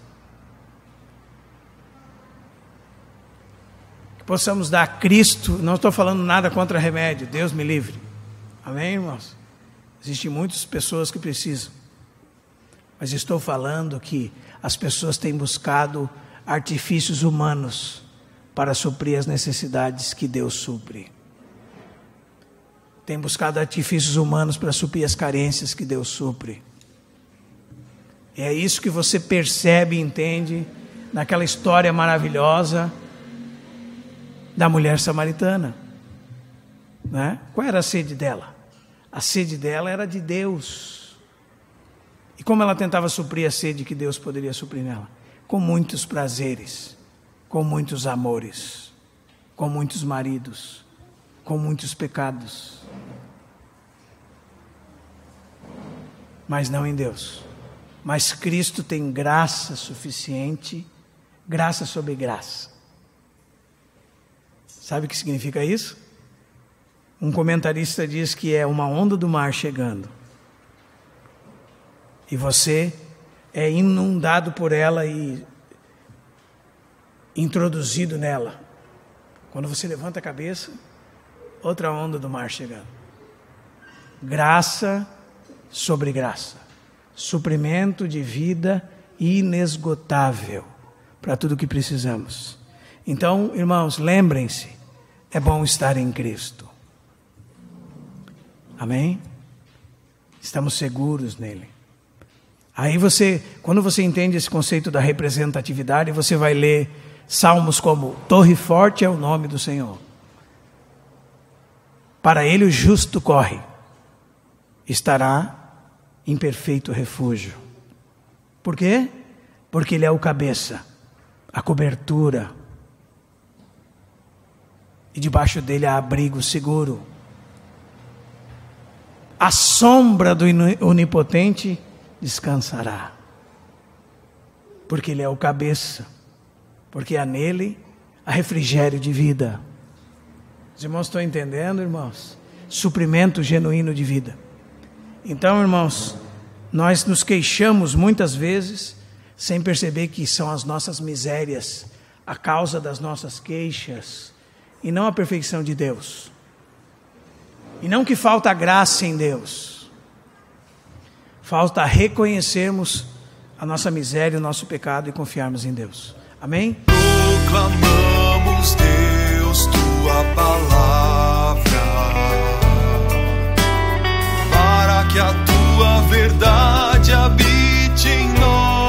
Que possamos dar a Cristo, não estou falando nada contra remédio, Deus me livre. Amém, irmãos? Existem muitas pessoas que precisam. Mas estou falando que as pessoas têm buscado artifícios humanos para suprir as necessidades que Deus supre. Tem buscado artifícios humanos para suprir as carências que Deus supre. E é isso que você percebe e entende naquela história maravilhosa da mulher samaritana, né? Qual era a sede dela? A sede dela era de Deus. E como ela tentava suprir a sede que Deus poderia suprir nela? Com muitos prazeres, com muitos amores, com muitos maridos, com muitos pecados. Mas não em Deus. Mas Cristo tem graça suficiente, graça sobre graça. Sabe o que significa isso? Um comentarista diz que é uma onda do mar chegando. E você é inundado por ela e introduzido nela. Quando você levanta a cabeça, outra onda do mar chegando. Graça sobre graça. Suprimento de vida inesgotável para tudo o que precisamos. Então, irmãos, lembrem-se, é bom estar em Cristo. Amém? Estamos seguros nele. Aí quando você entende esse conceito da representatividade, você vai ler salmos como: Torre forte é o nome do Senhor. Para ele o justo corre, estará em perfeito refúgio. Por quê? Porque ele é o cabeça, a cobertura, e debaixo dele há abrigo seguro. A sombra do onipotente descansará, porque ele é o cabeça, porque há nele a refrigério de vida. Os irmãos estão entendendo, irmãos? Suprimento genuíno de vida. Então, irmãos, nós nos queixamos muitas vezes sem perceber que são as nossas misérias a causa das nossas queixas e não a perfeição de Deus. E não que falta graça em Deus. Falta reconhecermos a nossa miséria, o nosso pecado e confiarmos em Deus. Amém? Proclamamos, Deus, tua palavra, para que a tua verdade habite em nós.